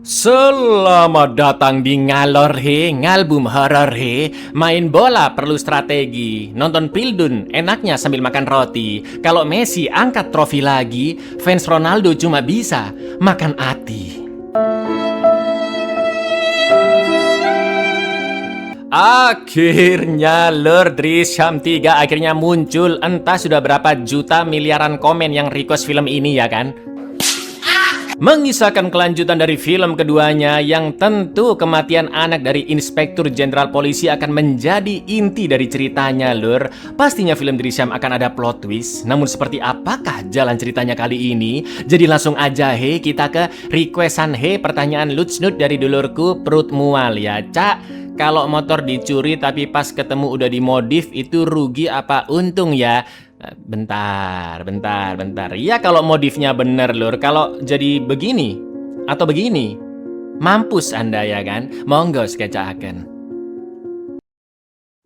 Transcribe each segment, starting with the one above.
Selamat datang di Ngalor He, ngalbum horor he. Main bola perlu strategi, nonton Pildun enaknya sambil makan roti. Kalau Messi angkat trofi lagi, fans Ronaldo cuma bisa makan ati. Akhirnya Lord Drisham 3 akhirnya muncul. Entah sudah berapa juta miliaran komen yang request film ini ya kan. Mengisahkan kelanjutan dari film keduanya yang tentu kematian anak dari Inspektur Jenderal Polisi akan menjadi inti dari ceritanya, Lur. Pastinya film Drisham akan ada plot twist, namun seperti apakah jalan ceritanya kali ini? Jadi langsung aja he, kita ke requestan he, pertanyaan lucu dari dulurku perut mual ya, Cak. Kalau motor dicuri tapi pas ketemu udah dimodif itu rugi apa untung ya? Bentar. Ya kalau modifnya bener lur, kalau jadi begini atau begini, mampus Anda ya kan? Monggo skecahaken.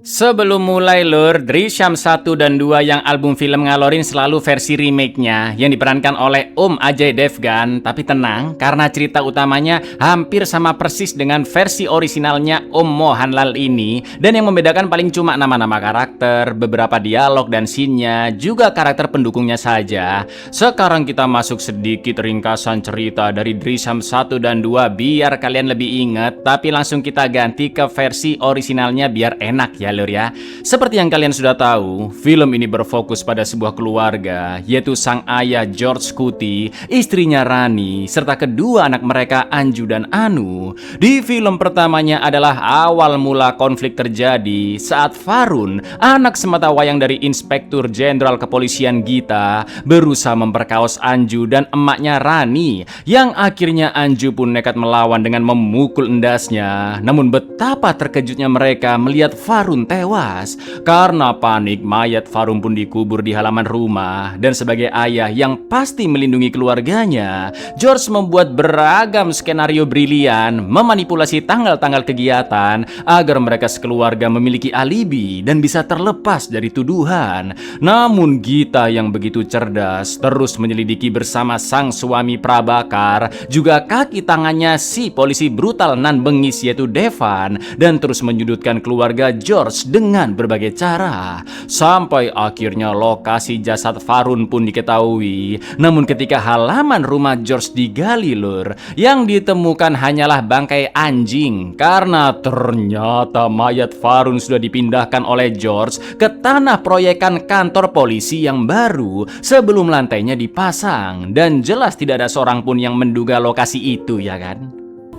Sebelum mulai lur, Drisham 1 dan 2 yang album film ngalorin selalu versi remake-nya yang diperankan oleh Ajay Devgan. Tapi tenang, karena cerita utamanya hampir sama persis dengan versi orisinalnya Mohanlal ini. Dan yang membedakan paling cuma nama-nama karakter, beberapa dialog dan scene-nya, juga karakter pendukungnya saja. Sekarang kita masuk sedikit ringkasan cerita dari Drisham 1 dan 2 biar kalian lebih ingat. Tapi langsung kita ganti ke versi orisinalnya biar enak ya lur ya. Seperti yang kalian sudah tahu, film ini berfokus pada sebuah keluarga, yaitu sang ayah George Kuti, istrinya Rani, serta kedua anak mereka Anju dan Anu. Di film pertamanya adalah awal mula konflik terjadi saat Farun, anak sematawayang dari Inspektur Jenderal Kepolisian Gita, berusaha memperkaos Anju dan emaknya Rani, yang akhirnya Anju pun nekat melawan dengan memukul endasnya. Namun betapa terkejutnya mereka melihat Farun tewas. Karena panik, mayat Farun pun dikubur di halaman rumah. Dan sebagai ayah yang pasti melindungi keluarganya, George membuat beragam skenario brilian, memanipulasi tanggal-tanggal kegiatan agar mereka sekeluarga memiliki alibi dan bisa terlepas dari tuduhan. Namun Gita yang begitu cerdas terus menyelidiki bersama sang suami Prabakar, juga kaki tangannya si polisi brutal nan bengis yaitu Devan, dan terus menyudutkan keluarga George dengan berbagai cara. Sampai akhirnya lokasi jasad Farun pun diketahui. Namun ketika halaman rumah George digali lur, yang ditemukan hanyalah bangkai anjing. Karena ternyata mayat Farun sudah dipindahkan oleh George ke tanah proyekan kantor polisi yang baru sebelum lantainya dipasang. Dan jelas tidak ada seorang pun yang menduga lokasi itu ya kan.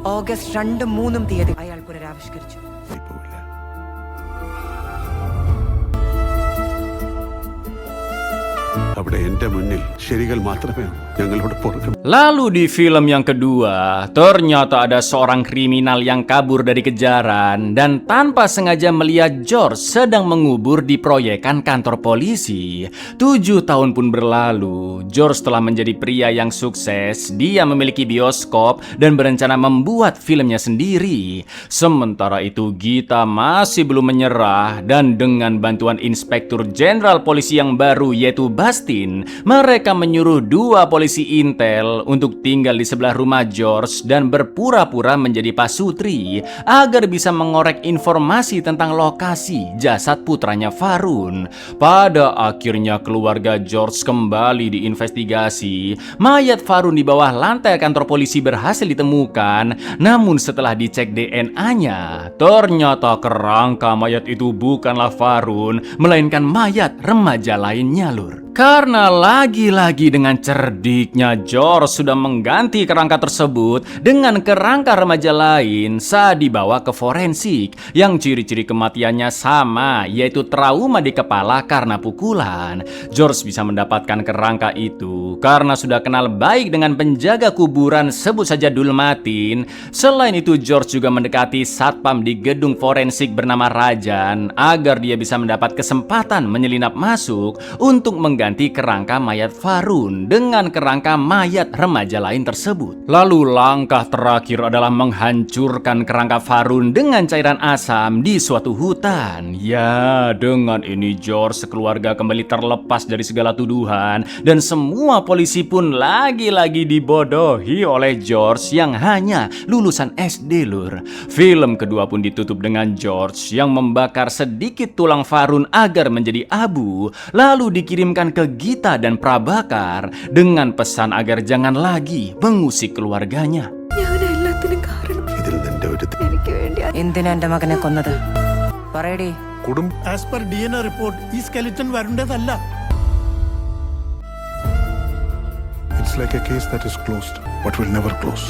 August 2-3 തീയതി അയാൾ പുനരാവിഷ്കരിച്ചു. അവിടെ എന്റെ മുന്നിൽ ശരികൾ മാത്രമേ ഞങ്ങളോട് പുറത്തു. Lalu di film yang kedua, ternyata ada seorang kriminal yang kabur dari kejaran dan tanpa sengaja melihat George sedang mengubur di proyekan kantor polisi. 7 tahun pun berlalu, George telah menjadi pria yang sukses. Dia memiliki bioskop dan berencana membuat filmnya sendiri. Sementara itu Gita masih belum menyerah dan dengan bantuan Inspektur Jenderal Polisi yang baru yaitu Bastin, mereka menyuruh 2 polisi intel untuk tinggal di sebelah rumah George dan berpura-pura menjadi pasutri agar bisa mengorek informasi tentang lokasi jasad putranya Farun. Pada akhirnya keluarga George kembali diinvestigasi. Mayat Farun di bawah lantai kantor polisi berhasil ditemukan. Namun setelah dicek DNA-nya, ternyata kerangka mayat itu bukanlah Farun, melainkan mayat remaja lainnya lur. Karena lagi-lagi dengan cerdiknya George sudah mengganti kerangka tersebut dengan kerangka remaja lain saat dibawa ke forensik yang ciri-ciri kematiannya sama, yaitu trauma di kepala karena pukulan. George bisa mendapatkan kerangka itu karena sudah kenal baik dengan penjaga kuburan, sebut saja Dulmatin. Selain itu George juga mendekati satpam di gedung forensik bernama Rajan agar dia bisa mendapat kesempatan menyelinap masuk untuk mengganti mengganti kerangka mayat Farun dengan kerangka mayat remaja lain tersebut. Lalu langkah terakhir adalah menghancurkan kerangka Farun dengan cairan asam di suatu hutan. Ya, dengan ini George sekeluarga kembali terlepas dari segala tuduhan dan semua polisi pun lagi-lagi dibodohi oleh George yang hanya lulusan SD lur. Film kedua pun ditutup dengan George yang membakar sedikit tulang Farun agar menjadi abu, lalu dikirimkan ke Gita dan Prabakar dengan pesan agar jangan lagi mengusik keluarganya. ഇതിൽ നിന്റെ ഒരു എന്തിനാ എന്റെ മകനെ കൊന്നത് പറയടി as per DNA report ഈ സ്കെലിറ്റൻ വരേണ്ടതല്ല. It's like a case that is closed but will never close.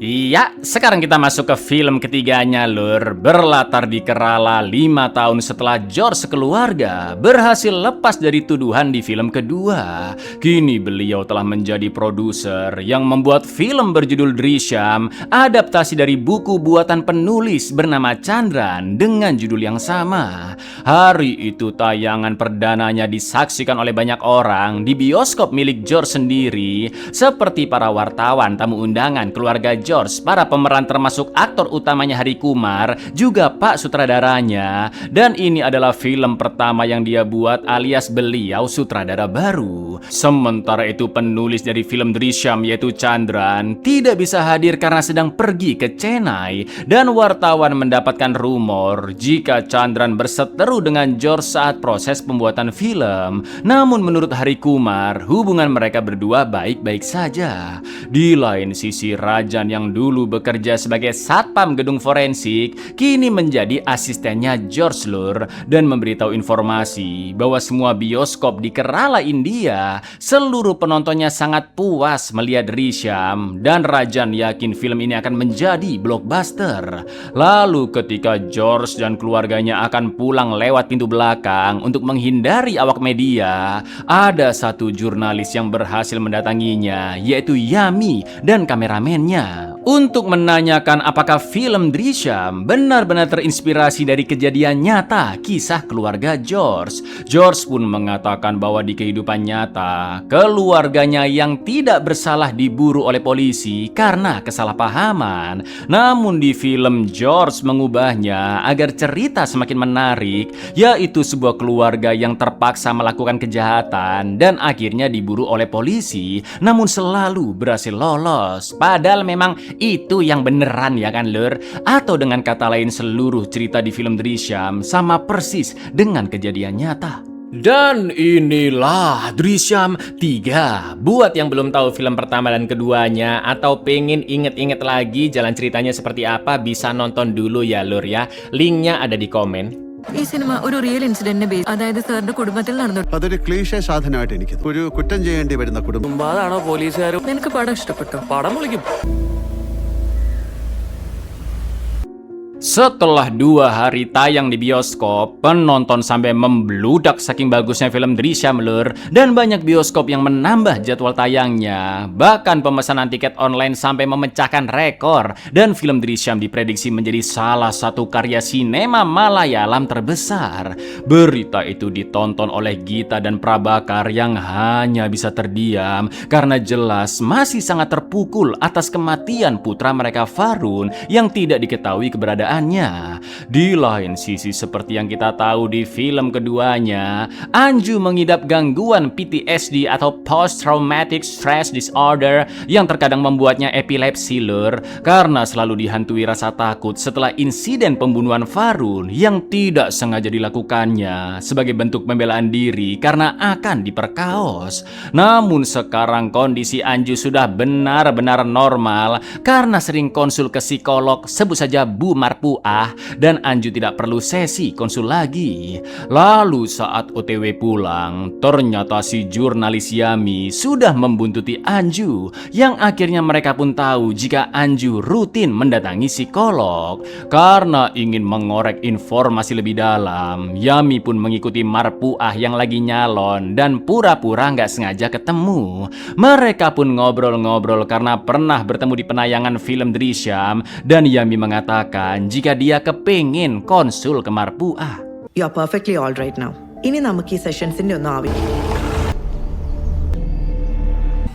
Iya, sekarang kita masuk ke film ketiganya lur. Berlatar di Kerala 5 tahun setelah George sekeluarga berhasil lepas dari tuduhan di film kedua. Kini beliau telah menjadi produser yang membuat film berjudul Drishyam, adaptasi dari buku buatan penulis bernama Chandran dengan judul yang sama. Hari itu tayangan perdananya disaksikan oleh banyak orang di bioskop milik George sendiri, seperti para wartawan, tamu undangan, keluarga George, para pemeran termasuk aktor utamanya Hari Kumar, juga Pak sutradaranya. Dan ini adalah film pertama yang dia buat alias beliau sutradara baru. Sementara itu penulis dari film Drishyam yaitu Chandran tidak bisa hadir karena sedang pergi ke Chennai. Dan wartawan mendapatkan rumor jika Chandran berseteru dengan George saat proses pembuatan film. Namun menurut Hari Kumar, hubungan mereka berdua baik-baik saja. Di lain sisi, Rajan yang dulu bekerja sebagai satpam gedung forensik kini menjadi asistennya George lur dan memberitahu informasi bahwa semua bioskop di Kerala India seluruh penontonnya sangat puas melihat Drishyam dan Rajan yakin film ini akan menjadi blockbuster. Lalu ketika George dan keluarganya akan pulang lewat pintu belakang untuk menghindari awak media, ada satu jurnalis yang berhasil mendatanginya yaitu Yami dan kameramennya untuk menanyakan apakah film Drishyam benar-benar terinspirasi dari kejadian nyata kisah keluarga George. George pun mengatakan bahwa di kehidupan nyata, keluarganya yang tidak bersalah diburu oleh polisi karena kesalahpahaman. Namun di film George mengubahnya agar cerita semakin menarik, yaitu sebuah keluarga yang terpaksa melakukan kejahatan dan akhirnya diburu oleh polisi, namun selalu berhasil lolos. Padahal memang itu yang beneran ya kan lur. Atau dengan kata lain, seluruh cerita di film Drishyam sama persis dengan kejadian nyata. Dan inilah Drishyam 3. Buat yang belum tahu film pertama dan keduanya atau pengen inget-inget lagi jalan ceritanya seperti apa, bisa nonton dulu ya lur ya. Linknya ada di komen. ഈ സിനിമ ഒരു റിയൽ ഇൻസിഡന്റിനെ ബേസ്, അതായത് സാറിന്റെ കുടുംബത്തിൽ നടന്നു. അതൊരു ക്ലീശ സാധനമായിട്ട് എനിക്ക് ഒരു കുറ്റം ചെയ്യേണ്ടി വരുന്ന കുടുംബം. അതാണോ പോലീസുകാരും? നിനക്ക് പടം ഇഷ്ടപ്പെട്ടോ? പടം വിളിക്കും. Setelah 2 hari tayang di bioskop, penonton sampai membludak saking bagusnya film Drishyam lur, dan banyak bioskop yang menambah jadwal tayangnya. Bahkan pemesanan tiket online sampai memecahkan rekor, dan film Drishyam diprediksi menjadi salah satu karya sinema Malayalam terbesar. Berita itu ditonton oleh Gita dan Prabakar yang hanya bisa terdiam karena jelas masih sangat terpukul atas kematian putra mereka Farun yang tidak diketahui keberadaannya. Di lain sisi, seperti yang kita tahu di film keduanya, Anju mengidap gangguan PTSD atau Post Traumatic Stress Disorder yang terkadang membuatnya epilepsi lur, karena selalu dihantui rasa takut setelah insiden pembunuhan Farun yang tidak sengaja dilakukannya sebagai bentuk pembelaan diri karena akan diperkaos. Namun sekarang kondisi Anju sudah benar-benar normal karena sering konsul ke psikolog, sebut saja Bu Marpuah, dan Anju tidak perlu sesi konsul lagi. Lalu saat OTW pulang, ternyata si jurnalis Yami sudah membuntuti Anju, yang akhirnya mereka pun tahu jika Anju rutin mendatangi psikolog. Karena ingin mengorek informasi lebih dalam, Yami pun mengikuti Marpuah yang lagi nyalon dan pura-pura nggak sengaja ketemu. Mereka pun ngobrol-ngobrol karena pernah bertemu di penayangan film Drishyam, dan Yami mengatakan jika dia kepingin konsul ke Marpuah. You are perfectly all right now. ഇനി നമുക്ക് ഈ സെഷൻസിന്റെ ഒന്നും ആവില്ല.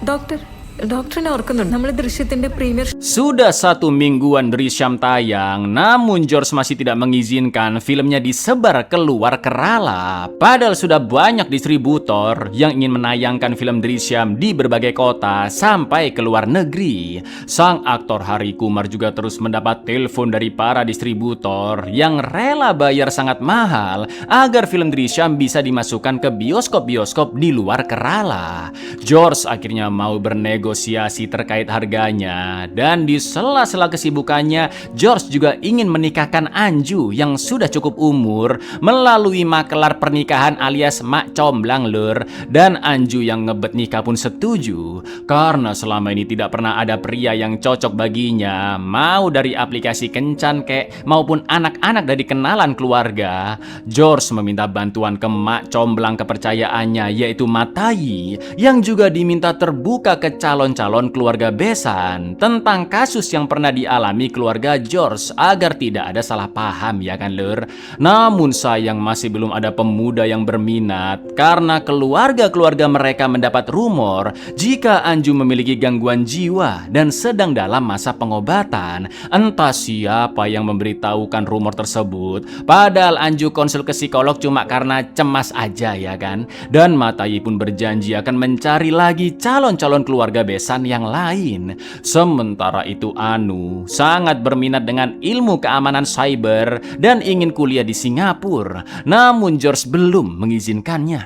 ഡോക്ടറിനെ ഓർക്കുന്നുണ്ട് നമ്മൾ ദൃശ്യത്തിന്റെ premier Sudah 1 mingguan Drishyam tayang, namun George masih tidak mengizinkan filmnya disebar keluar kerala. Padahal sudah banyak distributor yang ingin menayangkan film Drishyam di berbagai kota sampai ke luar negeri. Sang aktor Hari Kumar juga terus mendapat telepon dari para distributor yang rela bayar sangat mahal agar film Drishyam bisa dimasukkan ke bioskop-bioskop di luar kerala. George akhirnya mau bernegosiasi terkait harganya, dan di sela-sela kesibukannya, George juga ingin menikahkan Anju yang sudah cukup umur melalui makelar pernikahan alias mak comblang lur. Dan Anju yang ngebet nikah pun setuju karena selama ini tidak pernah ada pria yang cocok baginya, mau dari aplikasi kencan kek maupun anak-anak dari kenalan keluarga. George meminta bantuan ke mak comblang kepercayaannya yaitu Matai, yang juga diminta terbuka ke calon-calon keluarga besan tentang kasus yang pernah dialami keluarga George agar tidak ada salah paham, ya kan lur. Namun sayang masih belum ada pemuda yang berminat karena keluarga-keluarga mereka mendapat rumor jika Anju memiliki gangguan jiwa dan sedang dalam masa pengobatan. Entah siapa yang memberitahukan rumor tersebut, padahal Anju konsul ke psikolog cuma karena cemas aja, ya kan. Dan Matai pun berjanji akan mencari lagi calon-calon keluarga besan yang lain. Sementara itu Anu sangat berminat dengan ilmu keamanan cyber dan ingin kuliah di Singapura. Namun George belum mengizinkannya.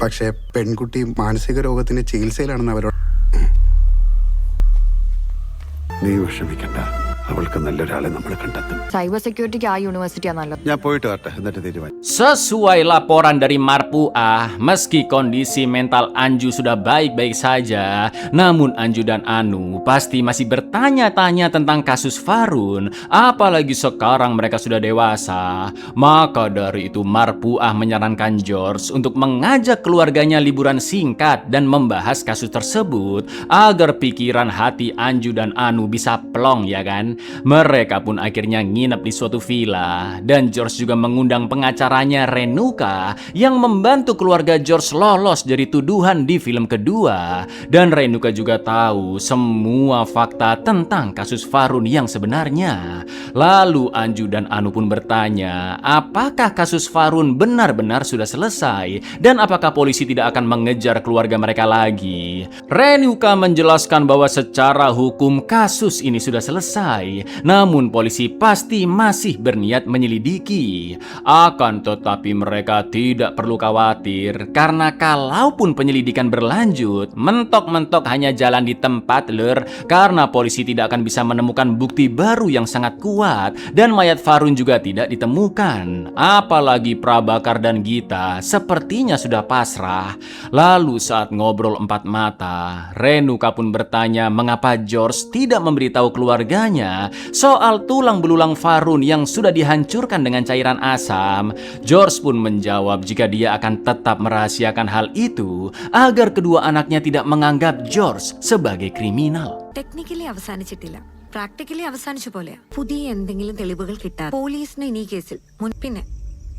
പക്ഷേ പെൺകുട്ടി മാനസിക രോഗത്തിന് ചികിത്സയിലാണെന്ന് അവരോട് നീ വിഷമിക്കണ്ട, അവൾക്ക് നല്ലൊരാളെ നമ്മൾ കണ്ടെത്തും. സൈബർ സെക്യൂരിറ്റിക്ക് ആ യൂണിവേഴ്സിറ്റിയാ നല്ലത്. ഞാൻ പോയിട്ട് വരട്ടെ, എന്നിട്ട് തീരുമാനം. Sesuai laporan dari Marpuah, meski kondisi mental Anju sudah baik-baik saja, namun Anju dan Anu pasti masih bertanya-tanya tentang kasus Farun, apalagi sekarang mereka sudah dewasa. Maka dari itu Marpuah menyarankan George untuk mengajak keluarganya liburan singkat dan membahas kasus tersebut agar pikiran hati Anju dan Anu bisa plong, ya kan. Mereka pun akhirnya nginep di suatu villa, dan George juga mengundang pengacaranya Renuka yang membantu keluarga George lolos dari tuduhan di film kedua. Dan Renuka juga tahu semua fakta tentang kasus Farun yang sebenarnya. Lalu Anju dan Anu pun bertanya, apakah kasus Farun benar-benar sudah selesai dan apakah polisi tidak akan mengejar keluarga mereka lagi. Renuka menjelaskan bahwa secara hukum kasus ini sudah selesai, namun polisi pasti masih berniat menyelidiki. Akan tetapi mereka tidak perlu khawatir karena kalaupun penyelidikan berlanjut, mentok-mentok hanya jalan di tempat lur, karena polisi tidak akan bisa menemukan bukti baru yang sangat kuat dan mayat Farun juga tidak ditemukan. Apalagi Prabakar dan Gita sepertinya sudah pasrah. Lalu saat ngobrol empat mata, Renuka pun bertanya mengapa George tidak memberitahu keluarganya soal tulang belulang Farun yang sudah dihancurkan dengan cairan asam. George pun menjawab jika dia akan tetap merahasiakan hal itu agar kedua anaknya tidak menganggap George sebagai kriminal. Technically അവസാനിച്ചിട്ടില്ല, പ്രാക്ടിക്കലി അവസാനിച്ച പോലെയാ. പുതിയ എന്തെങ്കിലും തെളിവുകൾ കിട്ടാതെ പോലീസിന് ഇനി കേസിൽ പിന്നെ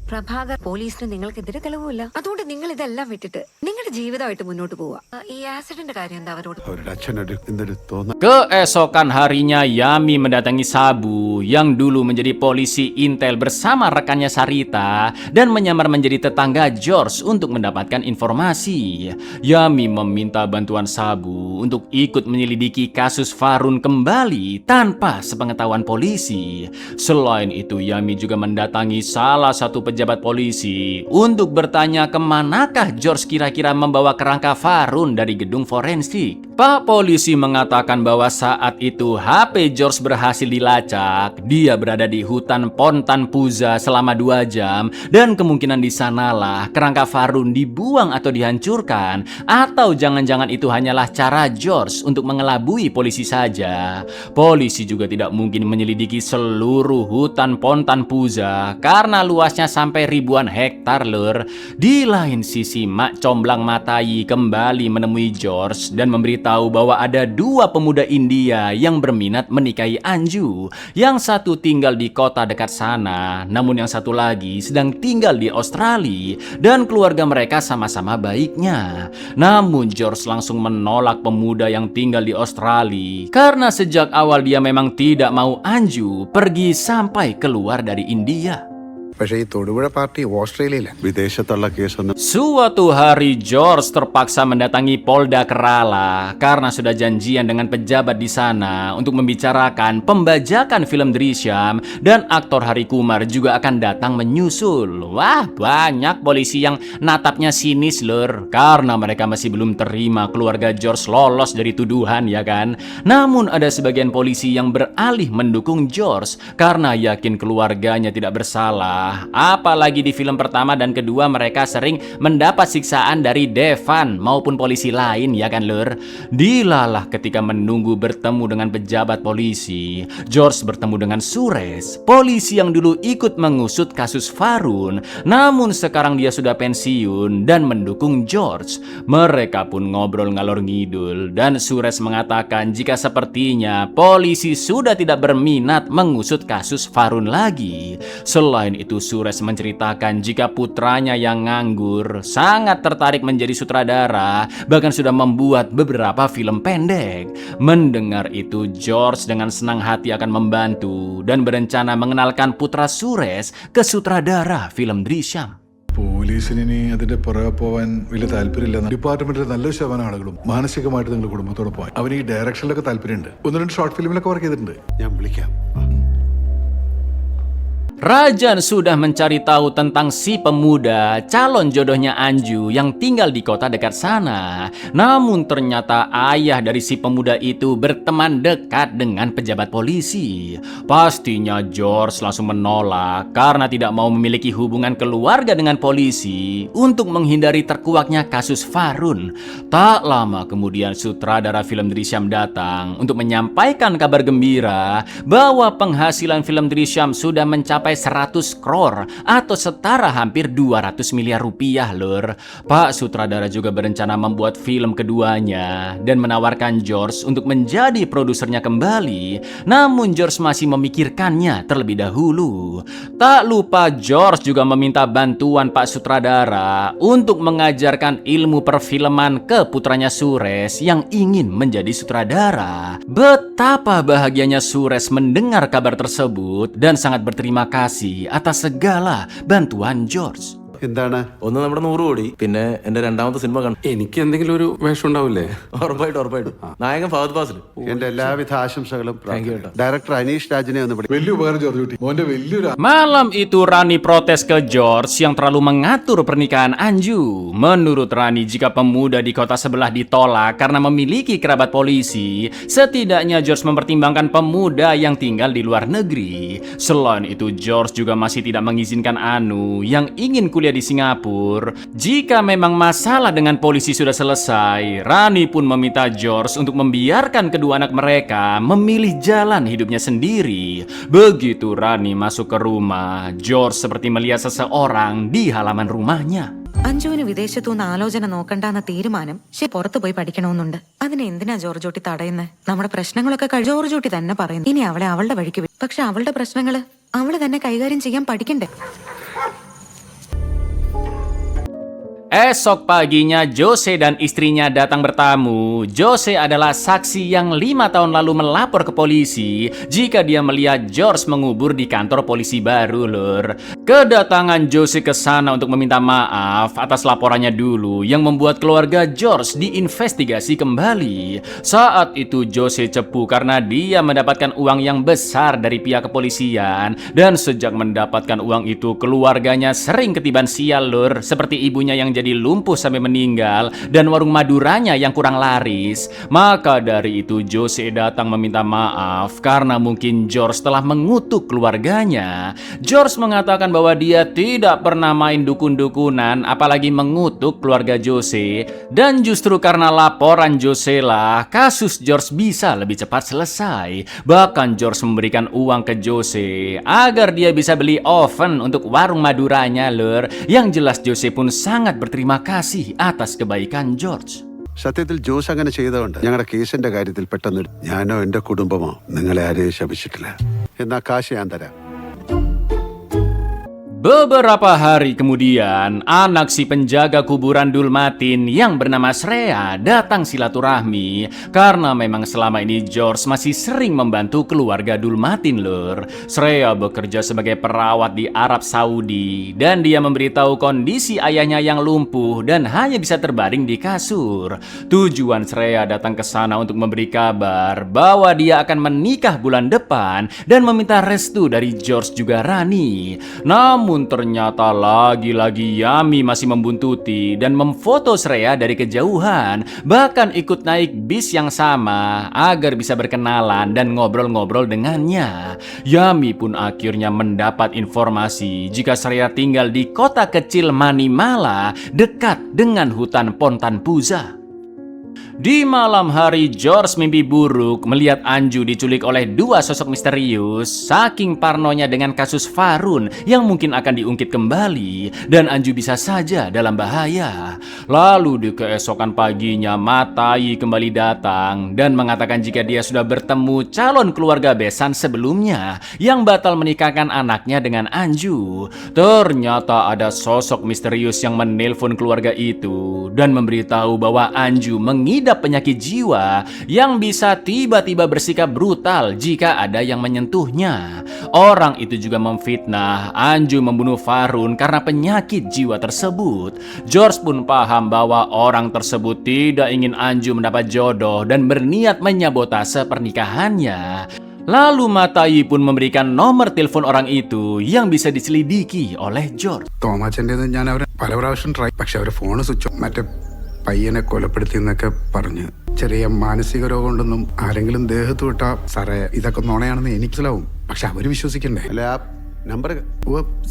പ്രഭാകർ പോലീസിന് നിങ്ങൾക്കെതിരെ തെളിവില്ല. അതുകൊണ്ട് നിങ്ങൾ ഇതെല്ലാം വിട്ടിട്ട് നിങ്ങളുടെ ജീവിതമായിട്ട് മുന്നോട്ട് പോവുക. ഈ ആക്സിഡന്റ് കാര്യം എന്താ അവരോട്? അവരുടെ അച്ഛനൊരു എന്തൊരു തോന്നൽ. Keesokan harinya Yami mendatangi Sabu yang dulu menjadi polisi intel bersama rekannya Sarita dan menyamar menjadi tetangga George untuk mendapatkan informasi. Yami meminta bantuan Sabu untuk ikut menyelidiki kasus Farun kembali tanpa sepengetahuan polisi. Selain itu Yami juga mendatangi salah satu pejabat polisi untuk bertanya kemanakah George kira-kira membawa kerangka Farun dari gedung forensik. Pak polisi mengatakan bahwa saat itu HP George berhasil dilacak. Dia berada di hutan Pontan Puza selama 2 jam dan kemungkinan di sanalah kerangka Farun dibuang atau dihancurkan, atau jangan-jangan itu hanyalah cara George untuk mengelabui polisi saja. Polisi juga tidak mungkin menyelidiki seluruh hutan Pontan Puza karena luasnya sampai ribuan hektar lur. Di lain sisi Mak Comblang Matai kembali menemui George dan memberitahu memberitahu bahwa ada dua pemuda India yang berminat menikahi Anju. Yang satu tinggal di kota dekat sana, namun yang satu lagi sedang tinggal di Australia dan keluarga mereka sama-sama baiknya. Namun George langsung menolak pemuda yang tinggal di Australia karena sejak awal dia memang tidak mau Anju pergi sampai keluar dari India. പക്ഷേ ഈ തൊടുപുഴ പാർട്ടി ഓസ്ട്രേലിയയിലാണ് വിദേശത്തുള്ള കേസൊന്നും. Suatu hari George terpaksa mendatangi Polda Kerala karena sudah janjian dengan pejabat di sana untuk membicarakan pembajakan film Drishyam, dan aktor Hari Kumar juga akan datang menyusul. Wah, banyak polisi yang natapnya sinis lur, karena mereka masih belum terima keluarga George lolos dari tuduhan, ya kan? Namun ada sebagian polisi yang beralih mendukung George karena yakin keluarganya tidak bersalah. Apalagi di film pertama dan kedua mereka sering mendapat siksaan dari Devan maupun polisi lain, ya kan lur? Dilalah ketika menunggu bertemu dengan pejabat polisi, George bertemu dengan Suresh, polisi yang dulu ikut mengusut kasus Varun, namun sekarang dia sudah pensiun dan mendukung George. Mereka pun ngobrol ngalor ngidul dan Suresh mengatakan jika sepertinya polisi sudah tidak berminat mengusut kasus Varun lagi. Selain itu Suresh menceritakan jika putranya yang nganggur sangat tertarik menjadi sutradara, bahkan sudah membuat beberapa film pendek. Mendengar itu George dengan senang hati akan membantu dan berencana mengenalkan putra Suresh ke sutradara film Drishyam. പോലീസിന് ഇനി അതിന്റെ പുറകെ പോവാൻ വലിയ താല്പര്യമില്ല. ഡിപ്പാർട്ട്മെന്റിലെ നല്ല ശതമാനം ആളുകളും മാനസികമായിട്ട് നിങ്ങളുടെ കുടുംബത്തോടൊപ്പം അവന് ഈ ഡയറക്ഷനിലൊക്കെ താല്പര്യമുണ്ട്. 1-2 ഷോർട്ട് ഫിലിമിലൊക്കെ വർക്ക് ചെയ്തിട്ടുണ്ട്. ഞാൻ വിളിക്കാം. Rajan sudah mencari tahu tentang si pemuda calon jodohnya Anju yang tinggal di kota dekat sana. Namun ternyata ayah dari si pemuda itu berteman dekat dengan pejabat polisi. Pastinya George langsung menolak karena tidak mau memiliki hubungan keluarga dengan polisi untuk menghindari terkuaknya kasus Varun. Tak lama kemudian sutradara film Drishyam datang untuk menyampaikan kabar gembira bahwa penghasilan film Drishyam sudah mencapai 100 crore atau setara hampir 200 miliar rupiah lur. Pak sutradara juga berencana membuat film keduanya dan menawarkan George untuk menjadi produsernya kembali. Namun George masih memikirkannya terlebih dahulu. Tak lupa George juga meminta bantuan Pak sutradara untuk mengajarkan ilmu perfilman ke putranya Suresh yang ingin menjadi sutradara. Betapa bahagianya Suresh mendengar kabar tersebut dan sangat berterima kasih atas segala bantuan George. എന്താണ് ഒന്ന് നമ്മുടെ 100 കോടി, പിന്നെ എന്റെ രണ്ടാമത്തെ സിനിമ കണ്ടു. എനിക്ക് എന്തെങ്കിലും ഒരു വേഷം ഉണ്ടാവില്ലേ? ഉറപ്പായിട്ടും നായകൻ ഫഹദ് ഫാസിൽ. എന്റെ എല്ലാവിധ ആശംസകളും. ഡയറക്ടർ അനീഷ് രാജിനെ ഒന്ന് വിളിക്കും. വലിയ ഉപകാരം ജോർജ് കുട്ടി. മോന്റെ വലിയൊരു. Malam itu Rani protes ke George yang terlalu mengatur pernikahan Anju. Menurut Rani, jika pemuda di kota sebelah ditolak karena memiliki kerabat polisi, setidaknya George mempertimbangkan pemuda yang tinggal di luar negeri. Selain itu George juga masih tidak mengizinkan Anu yang ingin kuliah di Singapura. Jika memang masalah dengan polisi sudah selesai, Rani pun meminta George untuk membiarkan kedua anak mereka memilih jalan hidupnya sendiri. Begitu Rani masuk ke rumah, George seperti melihat seseorang di halaman rumahnya. അഞ്ജുവിന് വിദേശത്തുനിന്ന് ആലോചന നോക്കണ്ടെന്ന തീരുമാനം പുറത്തു പോയി പഠിക്കണമെന്നുണ്ട്. അതിന് എന്തിനാ ജോർജ് കുട്ടി തടയുന്നത്? നമ്മുടെ പ്രശ്നങ്ങളൊക്കെ ജോർജ് കുട്ടി തന്നെ പറയുന്നു. iനി അവളെ അവളുടെ വഴിക്ക് വിടും. പക്ഷെ അവളുടെ പ്രശ്നങ്ങള് അവള് തന്നെ കൈകാര്യം ചെയ്യാൻ പഠിക്കണ്ടേ? Esok paginya Jose dan istrinya datang bertamu. Jose adalah saksi yang 5 tahun lalu melapor ke polisi jika dia melihat George mengubur di kantor polisi baru lur. Kedatangan Jose ke sana untuk meminta maaf atas laporannya dulu yang membuat keluarga George diinvestigasi kembali. Saat itu Jose cepu karena dia mendapatkan uang yang besar dari pihak kepolisian, dan sejak mendapatkan uang itu keluarganya sering ketiban sial lur, seperti ibunya yang jadi lumpuh sampai meninggal dan warung Maduranya yang kurang laris. Maka dari itu Jose datang meminta maaf karena mungkin George telah mengutuk keluarganya. George mengatakan bahwa dia tidak pernah main dukun-dukunan apalagi mengutuk keluarga Jose, dan justru karena laporan Jose lah kasus George bisa lebih cepat selesai. Bahkan George memberikan uang ke Jose agar dia bisa beli oven untuk warung Maduranya lur. Yang jelas Jose pun sangat berterima kasih atas kebaikan George. സത്യത്തിൽ ജോസ് അങ്ങനെ ചെയ്തതുകൊണ്ട് ഞങ്ങളുടെ കേസിന്റെ കാര്യത്തിൽ പെട്ടെന്ന് ഞാനോ എന്റെ കുടുംബമോ നിങ്ങളെ ആരെയും ശപിച്ചിട്ടില്ല. എന്നാ കാശ് ഞാൻ തരാം. Beberapa hari kemudian, anak si penjaga kuburan Dulmatin yang bernama Shreya datang silaturahmi karena memang selama ini George masih sering membantu keluarga Dulmatin, lur. Shreya bekerja sebagai perawat di Arab Saudi dan dia memberitahu kondisi ayahnya yang lumpuh dan hanya bisa terbaring di kasur. Tujuan Shreya datang ke sana untuk memberi kabar bahwa dia akan menikah bulan depan dan meminta restu dari George juga Rani. Namun ternyata lagi-lagi Yami masih membuntuti dan memfoto Shreya dari kejauhan, bahkan ikut naik bis yang sama agar bisa berkenalan dan ngobrol-ngobrol dengannya. Yami pun akhirnya mendapat informasi jika Shreya tinggal di kota kecil Manimala dekat dengan hutan Pontan Puza. Di malam hari, George mimpi buruk melihat Anju diculik oleh dua sosok misterius. Saking parnonya dengan kasus Farun yang mungkin akan diungkit kembali dan Anju bisa saja dalam bahaya. Lalu di keesokan paginya, Matai kembali datang dan mengatakan jika dia sudah bertemu calon keluarga besan sebelumnya yang batal menikahkan anaknya dengan Anju. Ternyata ada sosok misterius yang menelpon keluarga itu dan memberitahu bahwa Anju mengidap penyakit jiwa yang bisa tiba-tiba bersikap brutal jika ada yang menyentuhnya. Orang itu juga memfitnah Anju membunuh Farun karena penyakit jiwa tersebut. George pun paham bahwa orang tersebut tidak ingin Anju mendapat jodoh dan berniat menyabotase pernikahannya. Lalu Matai pun memberikan nomor telepon orang itu yang bisa diselidiki oleh George. തോമാച്ചൻ്റെ ഞാൻ അവരെ പല പ്രാവശ്യം ട്രൈ, പക്ഷെ അവരെ phone switch off. മറ്റേ പയ്യനെ കൊലപ്പെടുത്തി എന്നൊക്കെ പറഞ്ഞ് ചെറിയ മാനസിക രോഗം ഉണ്ടെന്നും ആരെങ്കിലും ദേഹത്ത് വിട്ടാ സാറേ ഇതൊക്കെ നുണയാണെന്ന് എനിക്ക് മനസ്സിലാവും. പക്ഷെ അവര് വിശ്വസിക്കണ്ടേ? അല്ല ആ നമ്പർ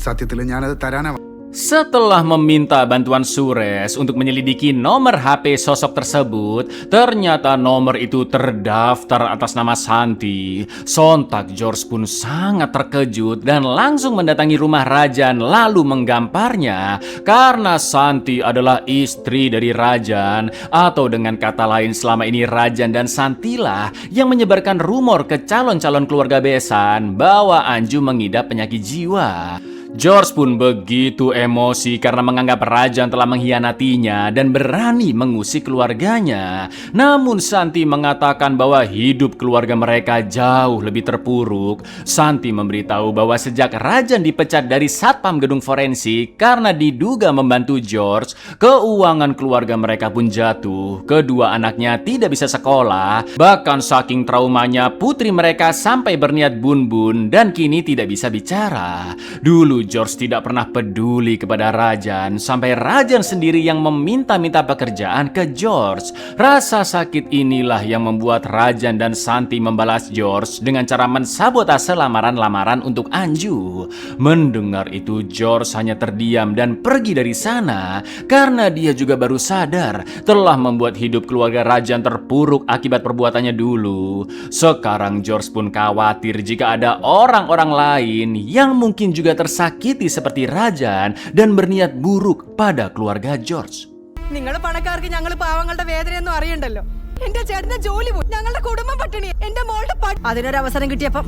സത്യത്തിൽ ഞാനത് തരാനാ. Setelah meminta bantuan Sures untuk menyelidiki nomor HP sosok tersebut, ternyata nomor itu terdaftar atas nama Santi. Sontak George pun sangat terkejut dan langsung mendatangi rumah Rajan lalu menggamparnya karena Santi adalah istri dari Rajan, atau dengan kata lain selama ini Rajan dan Santilah yang menyebarkan rumor ke calon-calon keluarga besan bahwa Anju mengidap penyakit jiwa. George pun begitu emosi karena menganggap Rajan telah mengkhianatinya dan berani mengusik keluarganya. Namun Santi mengatakan bahwa hidup keluarga mereka jauh lebih terpuruk. Santi memberitahu bahwa sejak Rajan dipecat dari Satpam Gedung Forensik karena diduga membantu George, keuangan keluarga mereka pun jatuh. Kedua anaknya tidak bisa sekolah, bahkan saking traumanya putri mereka sampai berniat bun-bun dan kini tidak bisa bicara. Dulu George tidak pernah peduli kepada Rajan sampai Rajan sendiri yang meminta-minta pekerjaan ke George. Rasa sakit inilah yang membuat Rajan dan Santi membalas George dengan cara mensabotase lamaran-lamaran untuk Anju. Mendengar itu George hanya terdiam dan pergi dari sana karena dia juga baru sadar telah membuat hidup keluarga Rajan terpuruk akibat perbuatannya dulu. Sekarang George pun khawatir jika ada orang-orang lain yang mungkin juga tersakiti seperti Rajan dan berniat buruk pada keluarga George. നിങ്ങൾ പണക്കാർക്ക് ഞങ്ങൾ പാവങ്ങളുടെ വേദനയൊന്നും അറിയണ്ടല്ലോ. എന്റെ ചേട്ടന്റെ ജോലി പോയി, ഞങ്ങളുടെ കുടുംബം പട്ടിണി, എന്റെ മോളുടെ അതിനൊരു അവസരം കിട്ടിയപ്പം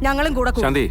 ഞങ്ങളും കൂടെ ശാന്തി,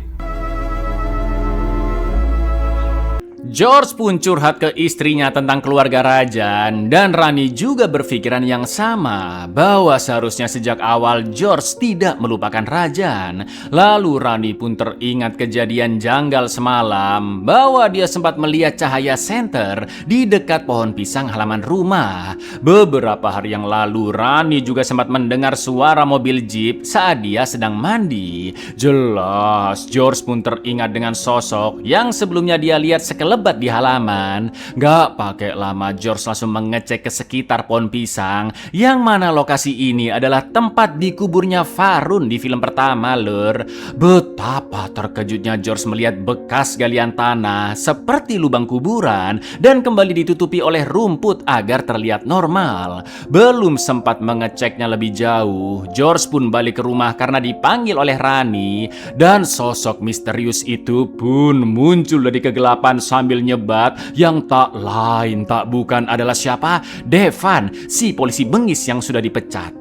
George pun curhat ke istrinya tentang keluarga Rajan dan Rani juga berpikiran yang sama bahwa seharusnya sejak awal George tidak melupakan Rajan. Lalu Rani pun teringat kejadian janggal semalam bahwa dia sempat melihat cahaya senter di dekat pohon pisang halaman rumah. Beberapa hari yang lalu Rani juga sempat mendengar suara mobil jeep saat dia sedang mandi. Jelas George pun teringat dengan sosok yang sebelumnya dia lihat sekelebat di halaman. Gak pakai lama George langsung mengecek ke sekitar pohon pisang, yang mana lokasi ini adalah tempat dikuburnya Farun di film pertama, lur. Betapa terkejutnya George melihat bekas galian tanah seperti lubang kuburan dan kembali ditutupi oleh rumput agar terlihat normal. Belum sempat mengeceknya lebih jauh, George pun balik ke rumah karena dipanggil oleh Rani, dan sosok misterius itu pun muncul dari kegelapan sambil sambil nyebat yang tak lain tak bukan adalah siapa? Devan, si polisi bengis yang sudah dipecat.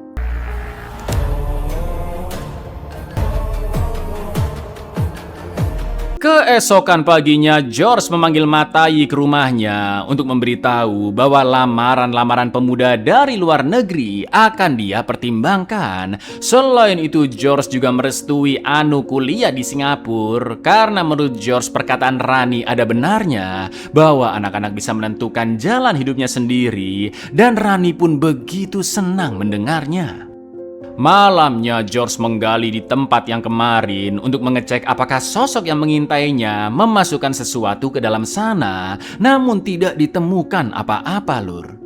Keesokan paginya, George memanggil Matai ke rumahnya untuk memberitahu bahwa lamaran-lamaran pemuda dari luar negeri akan dia pertimbangkan. Selain itu, George juga merestui Anu kuliah di Singapura karena menurut George perkataan Rani ada benarnya bahwa anak-anak bisa menentukan jalan hidupnya sendiri, dan Rani pun begitu senang mendengarnya. Malamnya, George menggali di tempat yang kemarin untuk mengecek apakah sosok yang mengintainya memasukkan sesuatu ke dalam sana, namun tidak ditemukan apa-apa, Lur.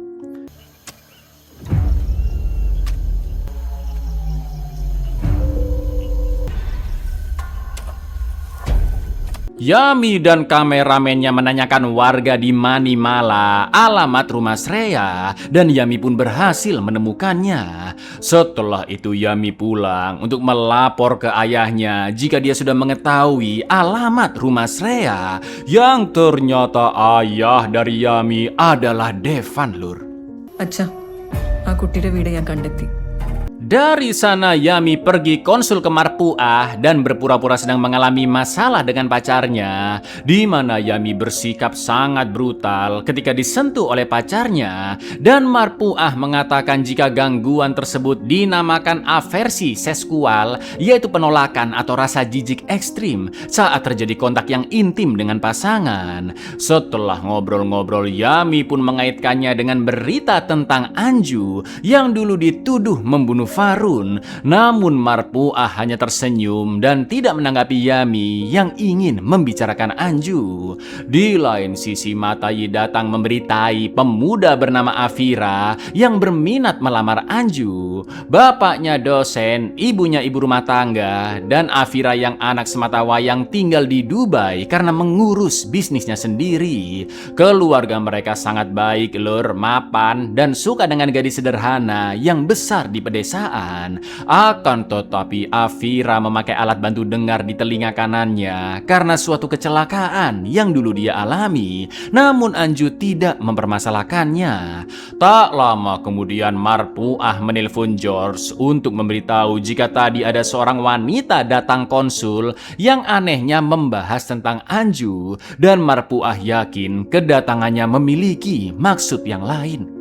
Yami dan kameramennya menanyakan warga di Manimala alamat rumah Shreya, dan Yami pun berhasil menemukannya. Setelah itu Yami pulang untuk melapor ke ayahnya jika dia sudah mengetahui alamat rumah Shreya, yang ternyata ayah dari Yami adalah Devan, Lur. അച്ഛാ ആ കുട്ടിയുടെ വീട് ഞാൻ കണ്ടെത്തി. Dari sana Yami pergi konsul ke Marpuah dan berpura-pura sedang mengalami masalah dengan pacarnya, di mana Yami bersikap sangat brutal ketika disentuh oleh pacarnya, dan Marpuah mengatakan jika gangguan tersebut dinamakan aversi seksual, yaitu penolakan atau rasa jijik ekstrim saat terjadi kontak yang intim dengan pasangan. Setelah ngobrol-ngobrol, Yami pun mengaitkannya dengan berita tentang Anju yang dulu dituduh membunuh Farun, namun Marpuah hanya tersenyum dan tidak menanggapi Yami yang ingin membicarakan Anju. Di lain sisi, Matai datang memberitai pemuda bernama Afira yang berminat melamar Anju. Bapaknya dosen, ibunya ibu rumah tangga, dan Afira yang anak sematawayang tinggal di Dubai karena mengurus bisnisnya sendiri. Keluarga mereka sangat baik, Lur, mapan, dan suka dengan gadis sederhana yang besar di pedesaan. Akan tetapi Afira memakai alat bantu dengar di telinga kanannya karena suatu kecelakaan yang dulu dia alami, namun Anju tidak mempermasalahkannya. Tak lama kemudian Marpuah menelpon George untuk memberitahu jika tadi ada seorang wanita datang konsul yang anehnya membahas tentang Anju, dan Marpuah yakin kedatangannya memiliki maksud yang lain.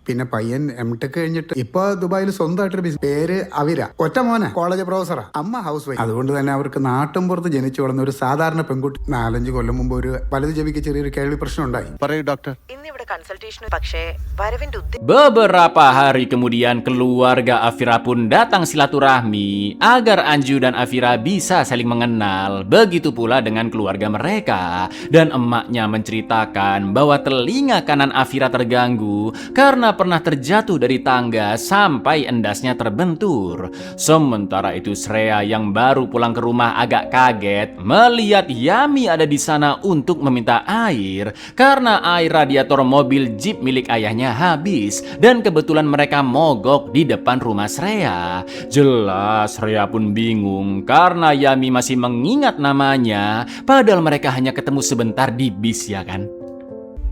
പിന്നെ പയ്യൻ എംടെക് കഴിഞ്ഞിട്ട് ഇപ്പൊ ദുബായിൽ സ്വന്തമായിട്ടൊരു ബിസിനസ്. പേര് അവിര, ഒറ്റ മോനെ, കോളേജ് പ്രൊഫസറാ, അമ്മ ഹൗസ് വൈഫ്. അതുകൊണ്ട് തന്നെ അവർക്ക് നാട്ടും പുറത്ത് ജനിച്ചു വളർന്ന ഒരു സാധാരണ പെൺകുട്ടി. 4-5 കൊല്ലം മുമ്പ് ഒരു വലത് ചെവിക്ക് ചെറിയൊരു കേൾവി പ്രശ്നം ഉണ്ടായി. പറയൂ ഡോക്ടർ. ഇന്നിവിടെ കൺസൾട്ടേഷൻ, പക്ഷേ വരവിന്റെ Beberapa hari kemudian keluarga Afira pun datang silaturahmi agar Anju dan Afira bisa saling mengenal. Begitu pula dengan keluarga mereka, dan emaknya menceritakan bahwa telinga kanan Afira terganggu karena pernah terjatuh dari tangga sampai endasnya terbentur. Sementara itu Shreya yang baru pulang ke rumah agak kaget melihat Yami ada di sana untuk meminta air karena air radiator mobil Jeep milik ayahnya habis, dan kebetulan mereka mogok di depan rumah Shreya. Jelas Shreya pun bingung karena Yami masih mengingat namanya, padahal mereka hanya ketemu sebentar di bis, ya kan?